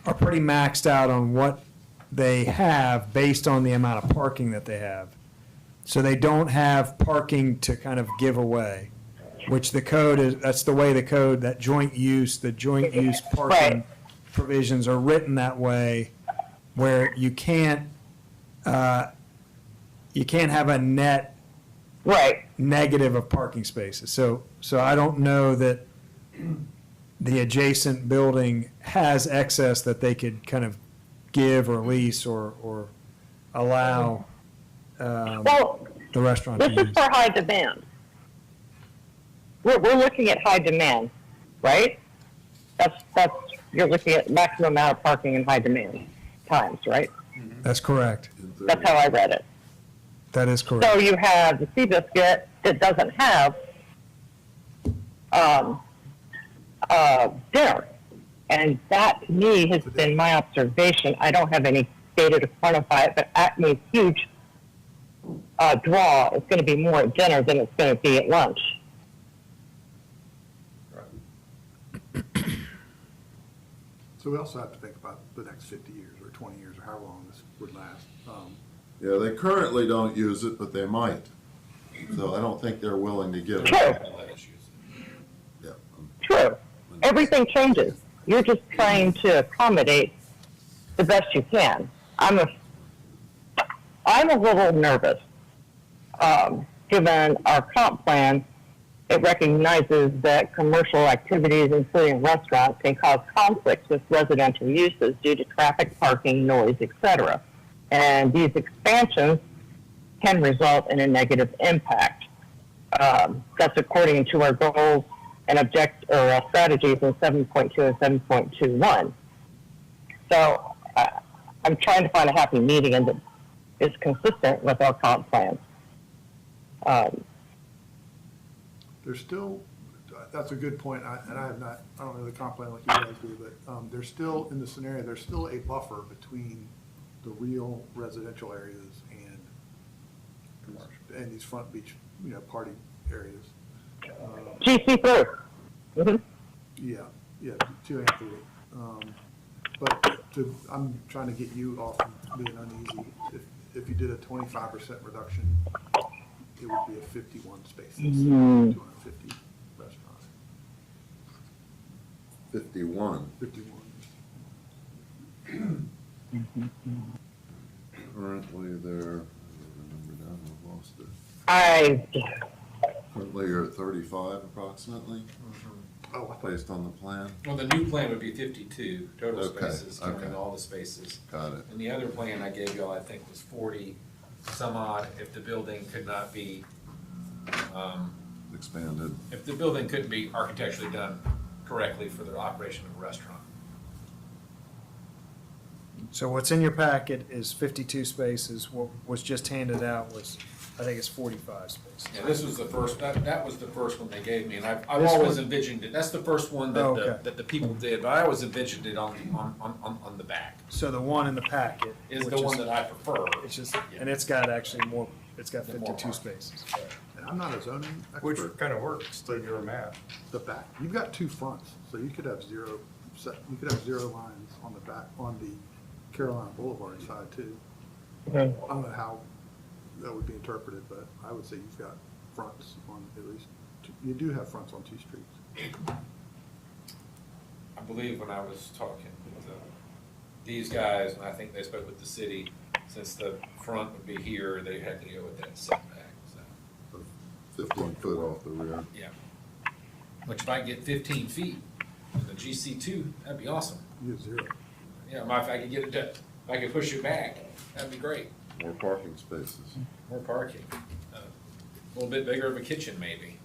are pretty maxed out on what they have based on the amount of parking that they have. So they don't have parking to kind of give away, which the code is, that's the way the code, the joint use parking Right. provisions are written that way, where you can't have a net Right. negative of parking spaces. So I don't know that the adjacent building has excess that they could kind of give or lease or allow Well, the restaurant this to is use. for high demand. We're looking at high demand, right? That's, you're looking at maximum amount of parking in high demand times, right? That's correct. In theory. That's how I read it. That is So correct. you have the Seabiscuit that doesn't have dinner. And that, to me, has been my observation. I don't have any data to quantify it, but Acme's huge draw is going to be more at dinner than it's going to be at lunch. so we also have to think about the next 50 years or 20 years or however long this would last. Yeah, they currently don't use it, but they might. So I don't think they're willing to give it. True. Let us use it. Yeah. True. Everything changes. You're just trying to accommodate the best you can. I'm a little nervous, given our comp plan. It recognizes that commercial activities, including restaurants, can cause conflicts with residential uses due to traffic, parking, noise, etc. And these expansions can result in a negative impact. That's according to our goals and strategies in 7.2 and 7.21. So I'm trying to find a happy medium that is consistent with our comp plan. There's still, that's a good point, I don't know the comp plan like you guys do, but there's still, in the scenario, there's still a buffer between the real residential areas and these front beach, party areas. GC3. Mm-hmm. Yeah, 2 and 3. But I'm trying to get you off being uneasy. If you did a 25% reduction, it would be a 51 spaces, 250 restaurants. 51. 51. Currently, they're, number down, I've lost it. Currently, you're at 35 approximately, Oh, I thought, based on the plan. Well, the new plan would be 52 total Okay, spaces, counting okay. all the spaces. Got it. And the other plan I gave you all, I think, was 40 some odd if the building could not be, Expanded. if the building couldn't be architecturally done correctly for the operation of a restaurant. So what's in your packet is 52 spaces. What was just handed out was, I think it's 45 spaces. Yeah, this was the first, that was the first one they gave me, and I've This always one- envisioned it, that's the first one Oh, that, okay. that the people did, but I always envisioned it on the back. So the one in the packet. Is which the one that I prefer. It's just, and it's got actually more, it's got The more 52 parking. spaces. And I'm not a zoning Which expert. kind of works to your math. The back, you've got two fronts, so you could have zero lines on the back, on the Carolina Boulevard side too. I don't know how that would be interpreted, but I would say you've got fronts on at least, you do have fronts on two streets. I believe when I was talking with these guys, and I think they spoke with the city, since the front would be here, they had to go with that setback, so, 15 foot off the rear. yeah. Which if I get 15 feet in the GC2, that'd be awesome. You have zero. Yeah, if I could get it to, if I could push it back, that'd be great. More parking spaces. More parking. A little bit bigger of a kitchen, maybe.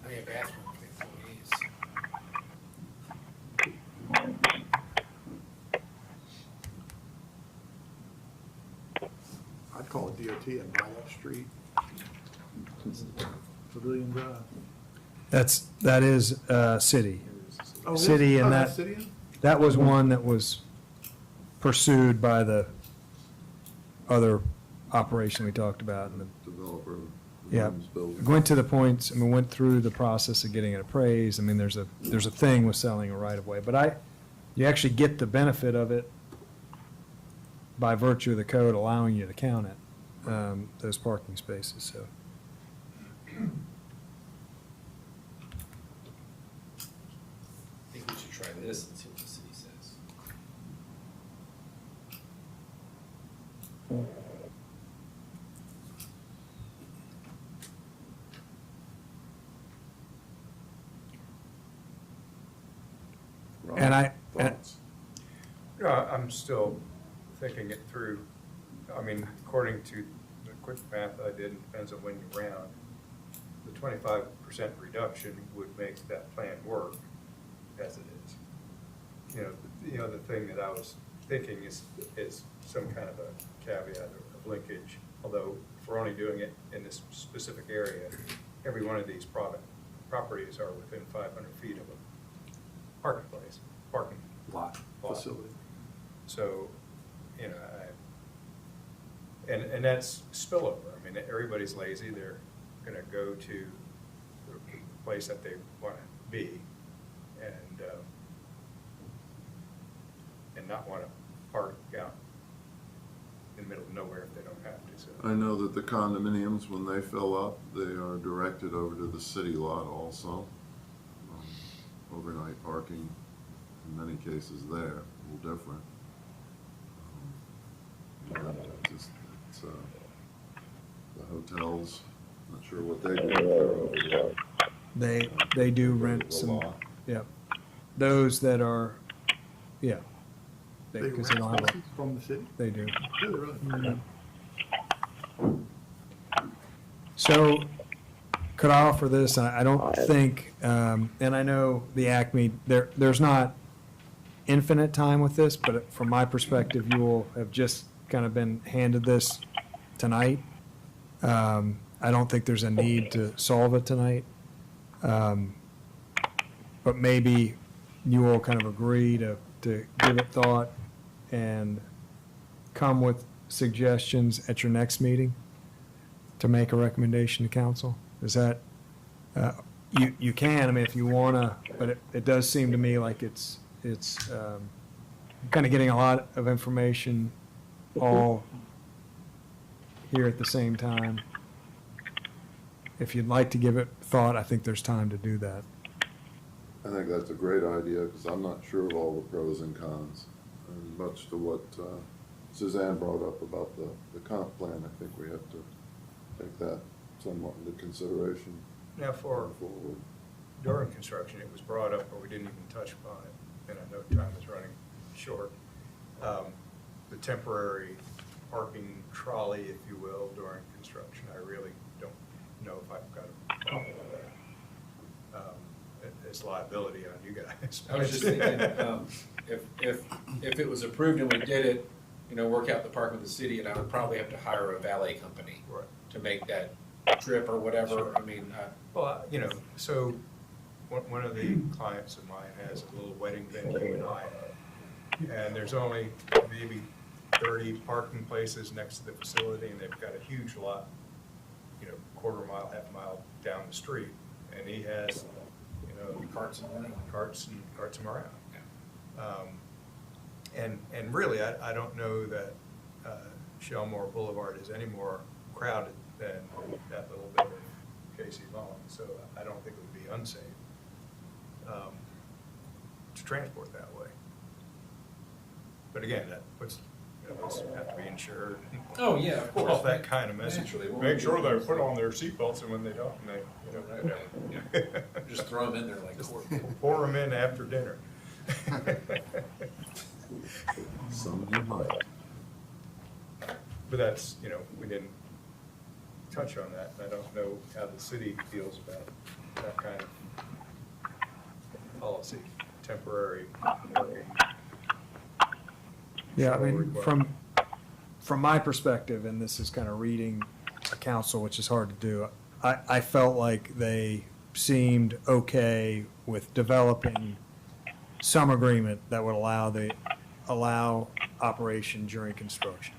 Maybe a bathroom for employees. I'd call it DOT and buy that street. Pavilion Drive. That is city. Oh, it is? City and Oh, that, that's city? that was one that was pursued by the other operation we talked about. And the Developer. Yeah, owns buildings. went to the points, I mean, went through the process of getting it appraised. I mean, there's a thing with selling a right of way, but you actually get the benefit of it by virtue of the code allowing you to count it, those parking spaces, so. I think we should try this and see what the city says. And Thoughts? I'm still thinking it through. I mean, according to the quick math I did, it depends on when you round, the 25% reduction would make that plan work as it is. You know, the thing that I was thinking is some kind of a caveat of linkage, although if we're only doing it in this specific area, every one of these properties are within 500 feet of a parking Lot, lot. facility. So, you know, and that's spillover. I mean, everybody's lazy. They're gonna go to the place that they wanna be and not wanna park out in the middle of nowhere if they don't have to, so. I know that the condominiums, when they fill up, they are directed over to the city lot also. Overnight parking, in many cases there, a little different. It's the hotels, not sure what they do. if they're over there. They do rent The some, law. yeah, those that are, yeah. They Because rent they don't have a- spaces from the city? They do. Do they really? Mhm. So, could I offer this? I don't think, and I know the Acme, there's not infinite time with this, but from my perspective, you will have just kind of been handed this tonight. I don't think there's a need to solve it tonight. But maybe you will kind of agree to give it thought and come with suggestions at your next meeting to make a recommendation to council? Is that, you can, I mean, if you want to, but it does seem to me like it's kind of getting a lot of information all here at the same time. If you'd like to give it thought, I think there's time to do that. I think that's a great idea, because I'm not sure of all the pros and cons. And much to what Suzanne brought up about the comp plan, I think we have to take that somewhat into consideration Now, for going forward. during construction, it was brought up, but we didn't even touch upon it, and I know time is running short. The temporary parking trolley, if you will, during construction, I really don't know if I've got a problem with it's liability on you guys. I was just thinking, if it was approved and we did it, you know, work out the park with the city, and I would probably have to hire a valet company Right. to make that trip or whatever. I mean, Well, you know, so one of the clients of mine has a little wedding venue in Iowa, and there's only maybe 30 parking places next to the facility, and they've got a huge lot, you know, quarter mile, half mile down the street, and he has, you know, carts and running. carts and around. And really, I don't know that Shellmore Boulevard is any more crowded than that little bit of Casey Vaughn, so I don't think it would be unsafe to transport that way. But again, that puts, you know, those have to be insured. Oh, yeah, of course. All that kind of message. Naturally, we'll Make sure do they that. put on their seatbelts, and when they don't, and they, you know. Just throw them in there like. Pour them in after dinner. Some you might. But that's, you know, we didn't touch on that, and I don't know how the city feels about that kind of policy, temporary parking. Yeah, I Shall mean, require. from my perspective, and this is kind of reading a council, which is hard to do, I felt like they seemed okay with developing some agreement that would allow operation during construction.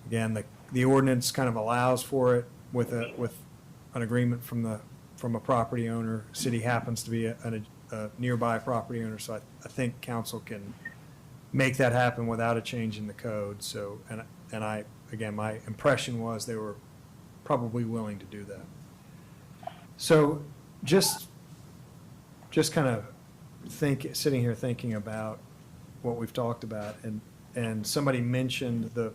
Again, the ordinance kind of allows for it with an agreement from a property owner. City happens to be a nearby property owner, so I think council can make that happen without a change in the code. So, and I, again, my impression was they were probably willing to do that. So just kind of sitting here thinking about what we've talked about, and somebody mentioned the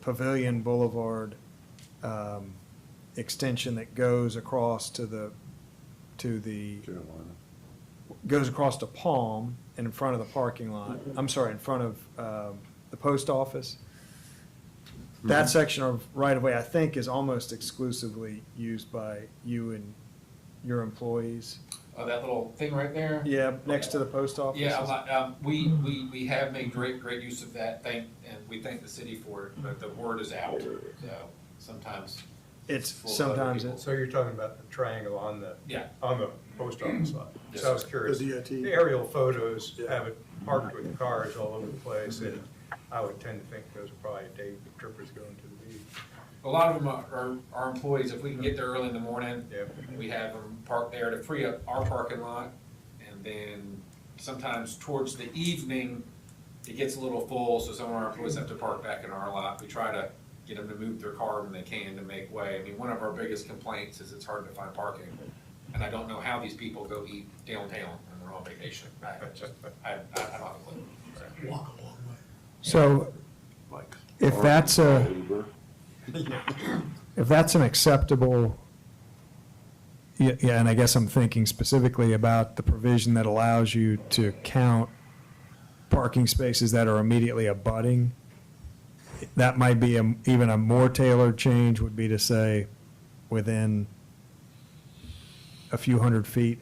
Pavilion Boulevard extension that goes across to Carolina. goes across to Palm and in front of the parking lot, I'm sorry, in front of the post office. That section of right-of-way, I think, is almost exclusively used by you and your employees. Oh, that little thing right there? Yeah, next to the post office. Yeah, we have made great use of that, and we thank the city for it, but the word is out, so sometimes. It's, full of other sometimes people. it's, So you're talking about the triangle on the Yeah. post office lot? Yes, So I was sir. curious. The DOT. The aerial photos Yeah. have it parked with cars all over the place, and I would tend to think those are probably day trippers going to the beach. A lot of them are our employees, if we can get there early in the morning, Yeah. we have them parked there to free up our parking lot. And then sometimes towards the evening, it gets a little full, so some of our employees have to park back in our lot. We try to get them to move their car when they can to make way. I mean, one of our biggest complaints is it's hard to find parking. And I don't know how these people go eat downtown when we're on vacation. I don't have a clue. So. Walk a long way. so if that's Uber. if that's an acceptable, yeah, and I guess I'm thinking specifically about the provision that allows you to count parking spaces that are immediately abutting, that might be even a more tailored change would be to say within a few hundred feet.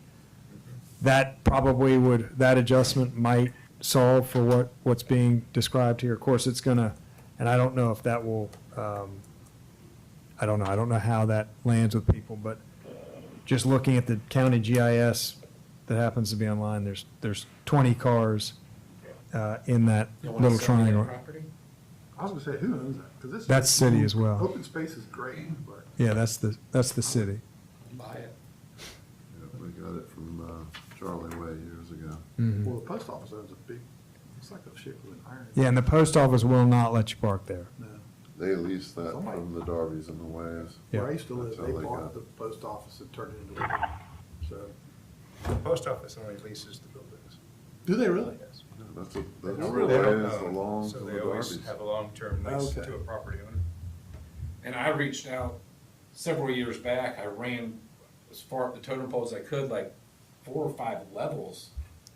That probably would, that adjustment might solve for what's being described here. Of course, it's gonna, and I don't know if that will, I don't know how that lands with people, but just looking at the county GIS that happens to be online, there's 20 cars in that You wanna little sell me that triangle. property? I was gonna say, who owns that? 'Cause this. That's city as well. Open space is great, but. Yeah, that's the city. Buy it. Yeah, we got it from Charlie Way years ago. Mhm. Well, the post office owns a big, it's like a ship with an iron. Yeah, and the post office will not let you park there. No. They leased that from the Darbys and the Ways. Yeah. Where I used to live, That's how they they bought got the it. post office and turned it into a living. So, The post office only leases the buildings. do they really? Yes. Yeah, that's the They Ways don't along own, to so the they always Darbys. have a long-term lease Okay. to a property owner. And I reached out several years back, I ran as far up the totem pole as I could, like 4 or 5 levels,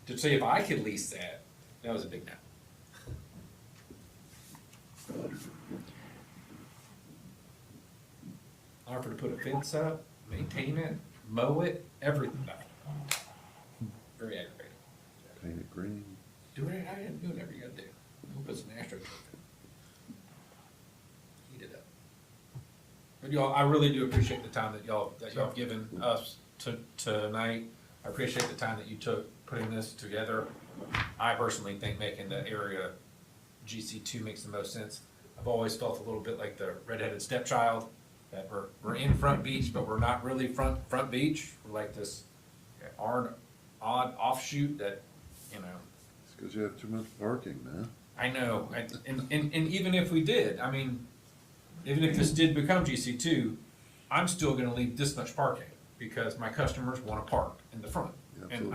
to see if I could lease that. That was a big no. I offered to put a fence up, maintain it, mow it, everything. green. Do it, I didn't do whatever you gotta do. We'll put some astroturf in. Heat it up. But y'all, I really do appreciate the time that y'all have given us tonight. I appreciate the time that you took putting this together. I personally think making the area GC2 makes the most sense. I've always felt a little bit like the redheaded stepchild, that we're in Front Beach, but we're not really Front Beach. We're like this odd offshoot that, you know, It's because you have too much parking, man. I know, and even if we did, I mean, even if this did become GC2, I'm still gonna leave this much parking, because my customers wanna park in the front. And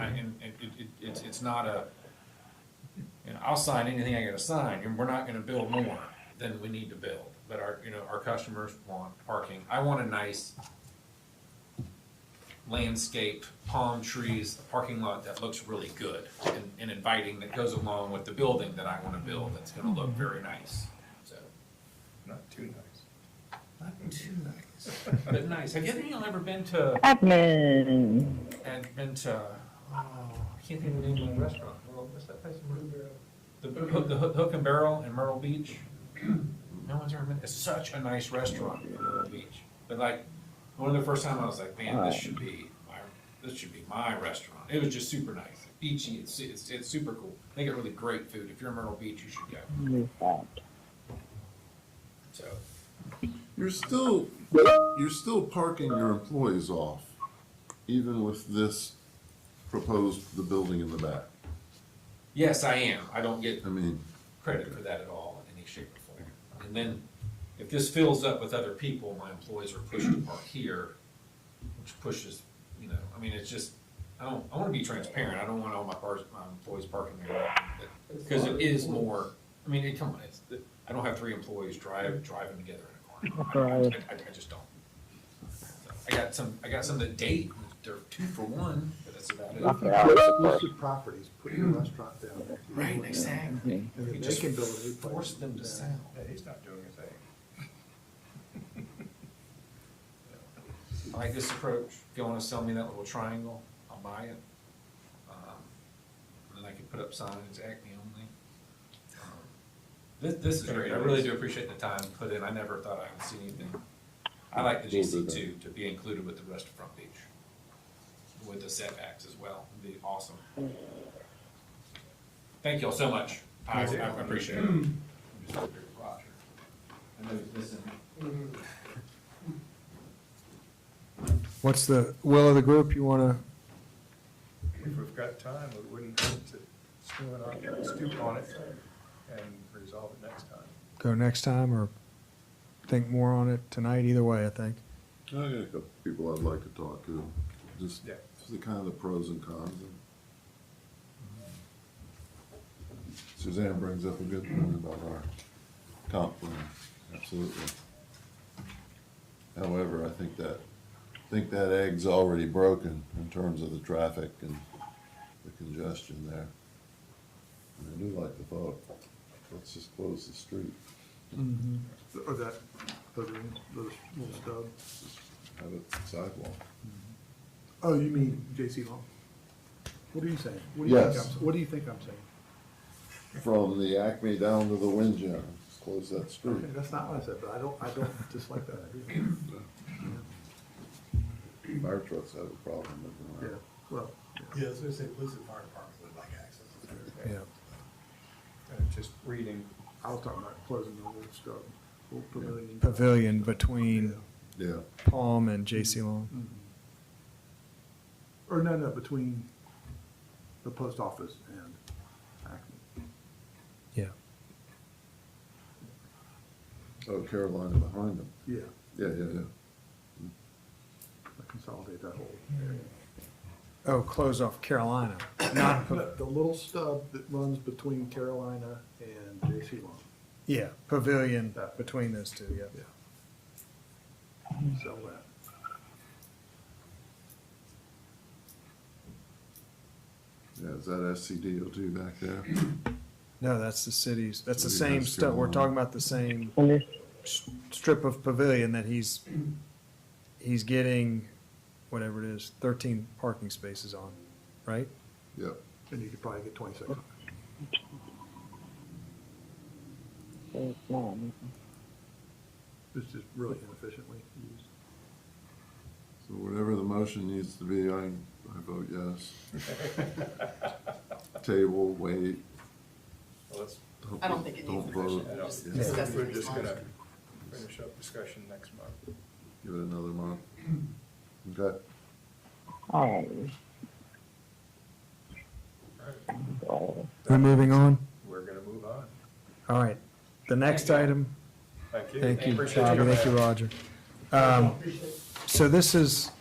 it's not a, you know, I'll sign anything I gotta sign, and we're not gonna build more than we need to build. But our customers want parking. I want a nice landscape, palm trees, a parking lot that looks really good and inviting, that goes along with the building that I wanna build, that's gonna look very nice, so. Not too nice. Not too nice, but nice. Have you ever been to, Admin. I can't think of the name of the restaurant. What's that place in Myrtle? The Hook and Barrel in Myrtle Beach? No one's ever been, it's such a nice restaurant in Myrtle Beach. But like, one of the first time I was like, man, this should be my restaurant. It was just super nice, beachy, it's super cool. They get really great food. If you're in Myrtle Beach, you should go. So, You're still parking your employees off, even with this proposed, the building in the back. yes, I am. I don't get I mean, credit for that at all in any shape or form. And then, if this fills up with other people, my employees are pushed to park here, which pushes, you know, I mean, it's just, I wanna be transparent, I don't want all my employees parking there. Because it is more, I mean, come on, I don't have 3 employees driving together in a car. I just don't. I got some that date, they're 2 for 1, but that's about it. Exclusive properties, put your restaurant down there. Right, exactly. And You then they just can build a new place. force them to sell. Yeah, he's not doing a thing. I like this approach. If you wanna sell me that little triangle, I'll buy it. And then I can put up signs, Acme only. This is great. I really do appreciate the time put in. I never thought I would see anything. I like the GC2 to be included with the rest of Front Beach, with the setbacks as well. It'd be awesome. Thank you all so much. I appreciate it. I'm just over here with Roger. I know he's missing. What's the will of the group? You want If we've got time, we wouldn't hurt to stoop on it and resolve it next time. to go next time or think more on it tonight? Either way, I think. I got a couple people I'd like to talk to, just Yeah. the kind of the pros and cons. Suzanne brings up a good point about our comp plan, absolutely. However, I think that egg's already broken in terms of the traffic and the congestion there. And I do like the thought, let's just close the street, Or that, those little stubs. have it sidewalk. Oh, you mean J.C. Long? What are you saying? Yes. What do you think I'm saying? From the Acme down to the Windjammer, let's close that street. Okay, that's not what I said, but I don't dislike that idea. Fire trucks have a problem with Yeah, that. well, Yeah, I was gonna say, police and fire departments would like access. Yeah. Just reading, I was talking about closing the little stub, little pavilion. Pavilion between Yeah, Palm and J.C. Long. Or no, between the post office and Acme. Yeah. oh, Carolina behind them, Yeah, yeah. consolidate that whole area. Oh, close off Carolina, not, The little stub that runs between Carolina and J.C. Long. yeah, pavilion between those two, yeah. Sell that. Yeah, is that SCDO2 back there? No, that's the city's, that's the City same of stuff, we're Carolina. talking about the same strip of pavilion that he's getting, whatever it is, 13 parking spaces on, right? Yep, And you could probably get 26. It's just really inefficiently used. So whatever the motion needs to be, I vote yes. Table, wait. Well, let's, I don't think it needs a Don't motion, vote. we'll just Yeah. discuss we're it just next gonna month. finish up discussion next month. Give it another month. Okay. All right. We're moving on? We're gonna move on. All right. The next item, Thank you. thank you, Appreciate Bobby, your thank you, help. Roger. So this is,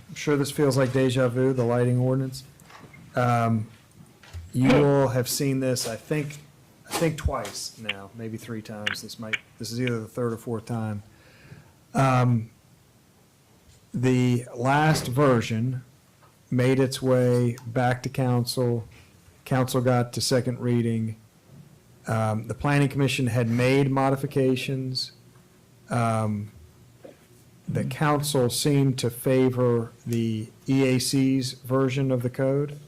I'm sure this feels like deja vu, the lighting ordinance. You all have seen this, I think twice now, maybe 3 times. This is either the 3rd or 4th time. The last version made its way back to council. Council got to 2nd reading. The planning commission had made modifications. The council seemed to favor the EAC's version of the code.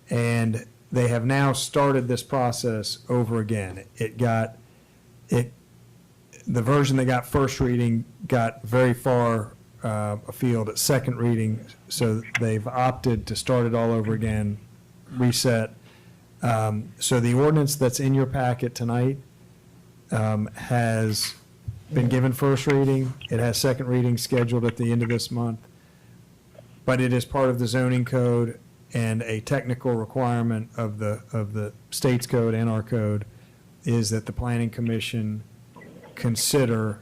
And they have now started this process over again. The version that got 1st reading got very far afield at 2nd reading, so they've opted to start it all over again, reset. So the ordinance that's in your packet tonight has been given 1st reading. It has 2nd reading scheduled at the end of this month. But it is part of the zoning code, and a technical requirement of the state's code and our code is that the planning commission consider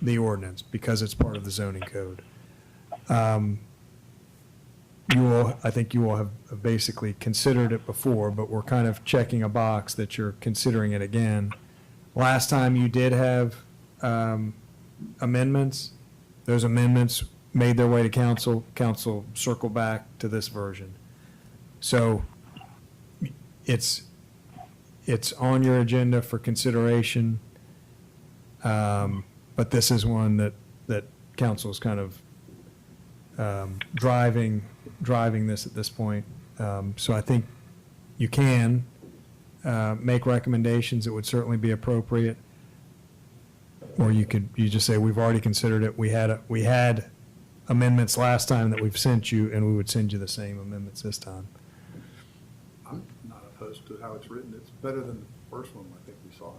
the ordinance because it's part of the zoning code. I think you all have basically considered it before, but we're kind of checking a box that you're considering it again. Last time you did have amendments. Those amendments made their way to council. Council circled back to this version. So it's on your agenda for consideration. But this is one that council is kind of driving this at this point. So I think you can make recommendations that would certainly be appropriate. Or you just say, we've already considered it. We had amendments last time that we've sent you, and we would send you the same amendments this time. I'm not opposed to how it's written. It's better than the first one I think we saw.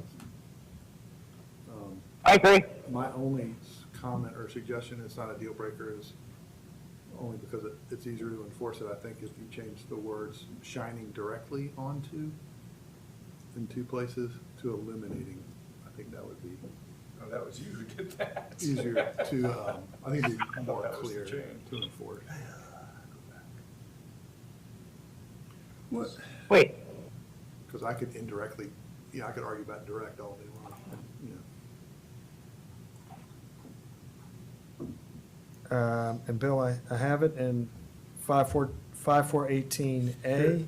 I agree. My only comment or suggestion, it's not a deal breaker, is only because it's easier to enforce it, I think, if you change the words shining directly onto in 2 places to illuminating. I think that would be Oh, that was you who did that. easier to, I think it'd be more that was the clear change. to enforce. What? Wait, Because I could indirectly, I could argue about direct all day long, And Bill, I have it in 5418A,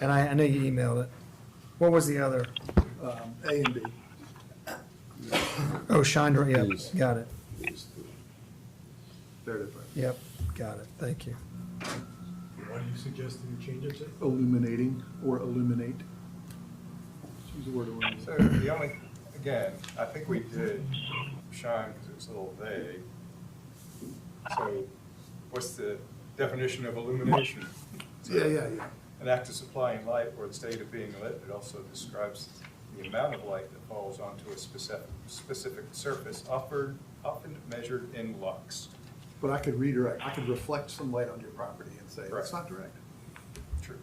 and I know you emailed it. What was the other? A and B. Oh, Chandra, yep, Please. got it. There it is, right? Yep, got it, thank you. What are you suggesting you change it to? Illuminating or illuminate. Let's use the word illuminate. So the only, again, I think we did shine because it was a little vague. So what's the definition of illumination? Yeah. An act of supplying light or the state of being lit. It also describes the amount of light that falls onto a specific surface, often measured in lux. But I could redirect, I could reflect some light on your property and say, Correct. it's not direct. True.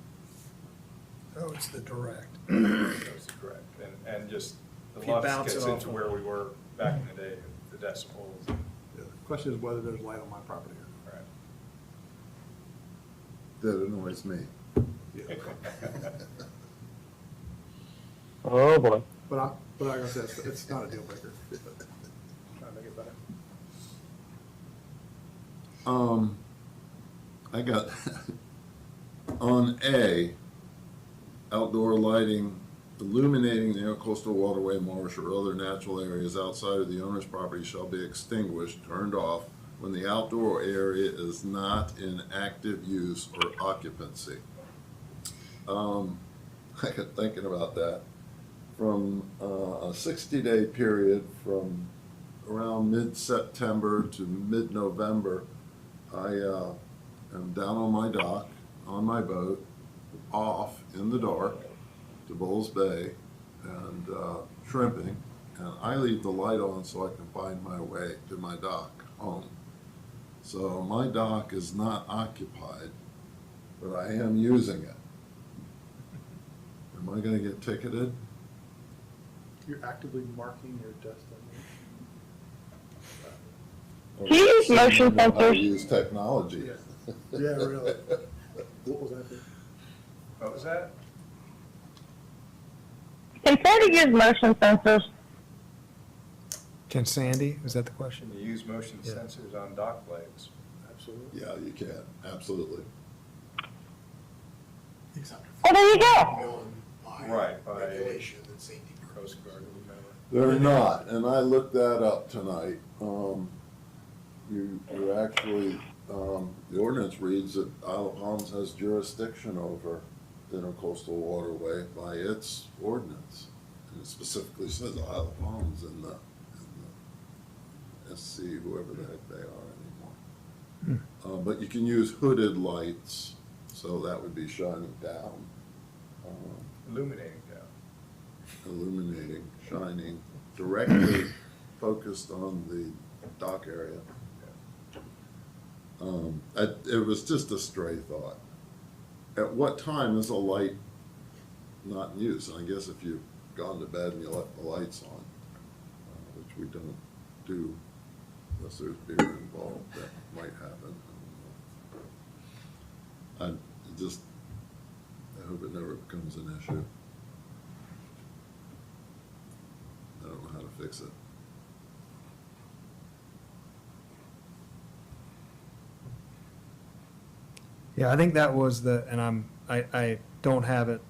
Oh, it's the direct. That's correct. And just the If you lux bounce gets it off into of- where we were back in the day, the decibels. Yeah, the question is whether there's light on my property or Right. That annoys me. not. Yeah. oh boy. But like I said, it's not a deal breaker. Trying to make it better. I got, on A, outdoor lighting, illuminating the coastal waterway, marsh, or other natural areas outside of the owner's property shall be extinguished, turned off, when the outdoor area is not in active use or occupancy. I got thinking about that. From a 60-day period from around mid-September to mid-November, I am down on my dock, on my boat, off in the dark to Bulls Bay and shrimping, and I leave the light on so I can find my way to my dock home. So my dock is not occupied, but I am using it. Am I gonna get ticketed? You're actively marking your destination. Or Do you use motion someone know how to sensors? use technology. Yeah, really. What was that? What was that? Can Sandy use motion sensors? Can Sandy, is that the question? Can you use motion Yeah. sensors on dock blades? Absolutely. Yeah, you can, absolutely. Except Oh, there you go. known by Right, by regulation and safety Coast purposes. Guard or whatever. They're not, and I looked that up tonight. You actually, the ordinance reads that Isle of Palms has jurisdiction over the intercoastal waterway by its ordinance. And it specifically says Isle of Palms in the SC, whoever the heck they are anymore. But you can use hooded lights, so that would be shining down, Illuminating down. illuminating, shining, directly focused on the dock area. It was just a stray thought. At what time is a light not in use? And I guess if you've gone to bed and you left the lights on, which we don't do unless there's beer involved, that might happen. I hope it never becomes an issue. I don't know how to fix it. Yeah, I think that was and I don't have it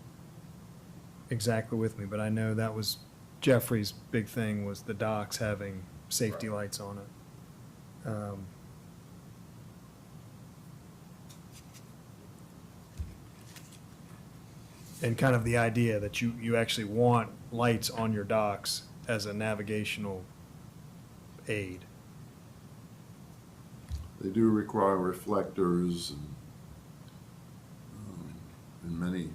exactly with me, but I know that was Jeffrey's big thing, was the docks having safety Right. lights on it. And kind of the idea that you actually want lights on your docks as a navigational aid. They do require reflectors and, in many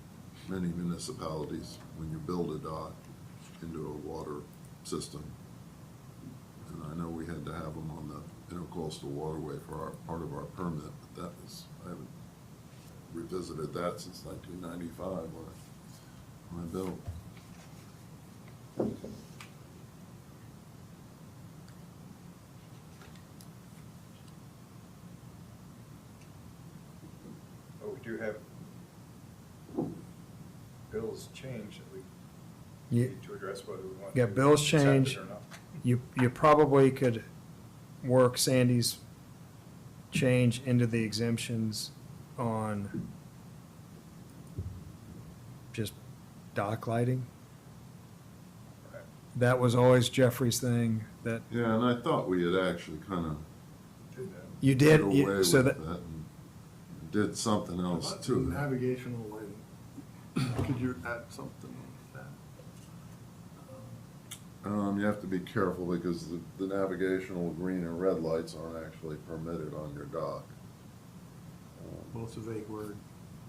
municipalities, when you build a dock into a water system. And I know we had to have them on the intercoastal waterway for part of our permit, but I haven't revisited that since 1995 when I built. But we do have bills change that we You- need to address whether we want. Yeah, to bills accept it change. or not. You probably could work Sandy's change into the exemptions on just dock lighting. Right. That was always Jeffrey's thing, that Yeah, and I thought we had actually kind of Did that. you did did, away with so that that, and did something else About to it. Navigational lighting. Could you add something like that? You have to be careful because the navigational green and red lights aren't actually permitted on your dock. Well, it's a vague word.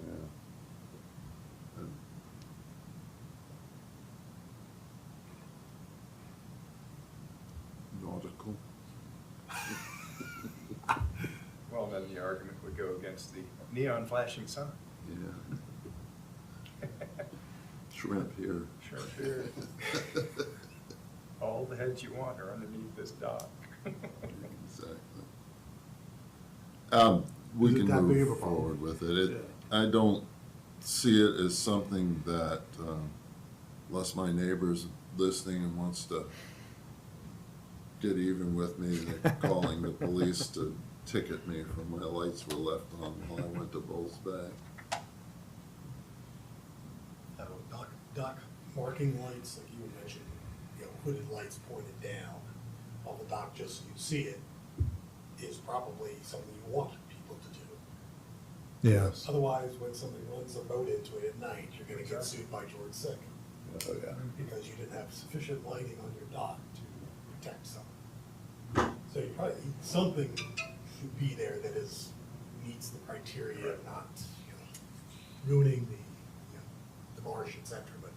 Yeah. And nautical. Well, then the argument would go against the neon flashing sign. Yeah. Shrimp here. Sure, sure. All the heads you want are underneath this dock. Exactly. We Is it can that big of a move problem? forward with it. Yeah. I don't see it as something that, unless my neighbor's listening and wants to get even with me, they're calling the police to ticket me for my lights were left on while I went to Bulls Bay. Dock marking lights, like you mentioned, hooded lights pointed down on the dock just so you see it, is probably something you want people to do. Yeah. Otherwise, when somebody runs a boat into it at night, you're gonna get sued by George Sick. Oh, yeah. Because you didn't have sufficient lighting on your dock to protect someone. So you probably, something should be there that meets the criteria of not, ruining the marsh, et cetera, but,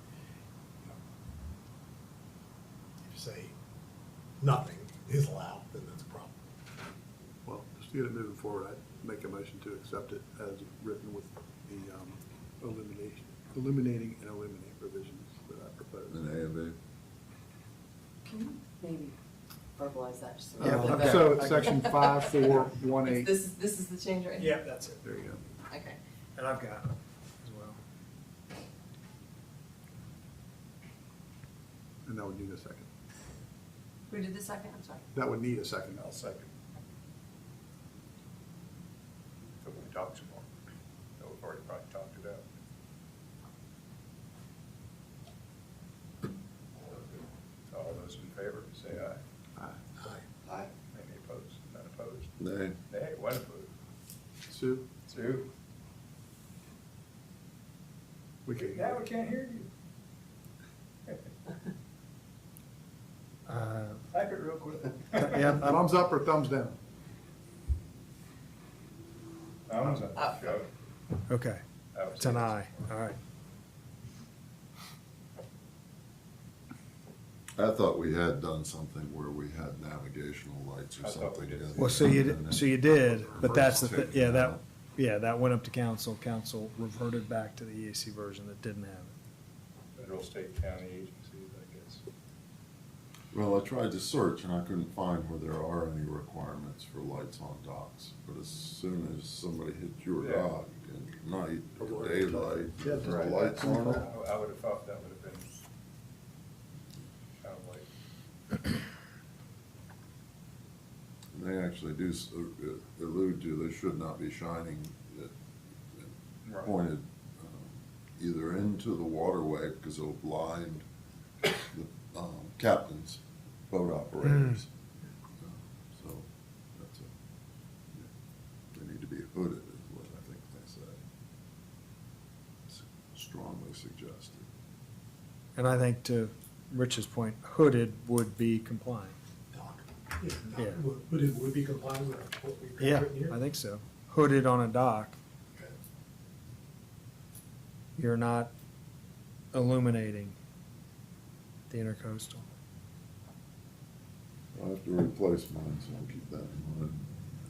if you say nothing is allowed, then that's a problem. Well, just to get it moving forward, I'd make a motion to accept it as written with the illuminating and eliminate provisions that I propose. In A and B. Can you maybe verbalize that just a Yeah, little bit okay. better? So section 5418. This is the change right here? Yeah, that's it. There you go. Okay. And I've got it as well. And that would need a second. Who did the second? I'm sorry. That would need a second. I'll second. So we talk some more. No, we've already probably talked it out. So all those in favor, say aye. Aye. Aye. Any opposed? None opposed? Nay. Nay, one opposed. Sue? Sue? We can. Now we can't hear you. Type it real quick. Yeah, Thumbs up or thumbs down? Thumbs up. Up. Go. okay. That was It's an it. aye, all right. I thought we had done something where we had navigational lights or I thought we something. did. in Well, so you, there. so you did, but that's the, Take yeah, it that, out. yeah, that went up to council. Council reverted back to the EAC version that didn't have it. Federal, state, county agencies, I guess. Well, I tried to search and I couldn't find where there are any requirements for lights on docks. But as soon as somebody hits your Yeah. dock at night or daylight, Yeah, the Right. lights on it. I would have thought that would have been kind of like, And they actually do allude to they should not be shining Right. pointed either into the waterway because it'll blind the captains, boat operators. So that's they need to be hooded is what I think they say. It's strongly suggested. And I think to Rich's point, hooded would be compliant. Dock. Yeah. Would it be compliant with what we've got Yeah, written here? I think so. Hooded on a dock, Okay. you're not illuminating the intercoastal. I have to replace mine, so I'll keep that in mind.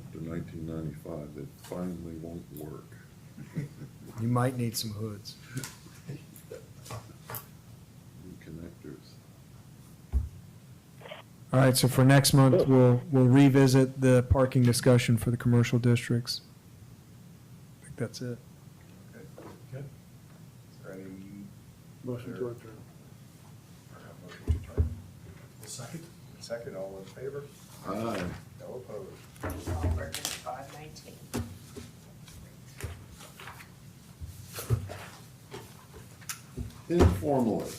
After 1995, they finally won't work. You might need some hoods. New connectors. All right, so for next month, we'll revisit the parking discussion for the commercial districts. I think that's it. okay, good. Is there any, Motion to adjourn. motion to turn? Second? Second, all in favor? Aye. No opposed? Alberg, 519. Informally.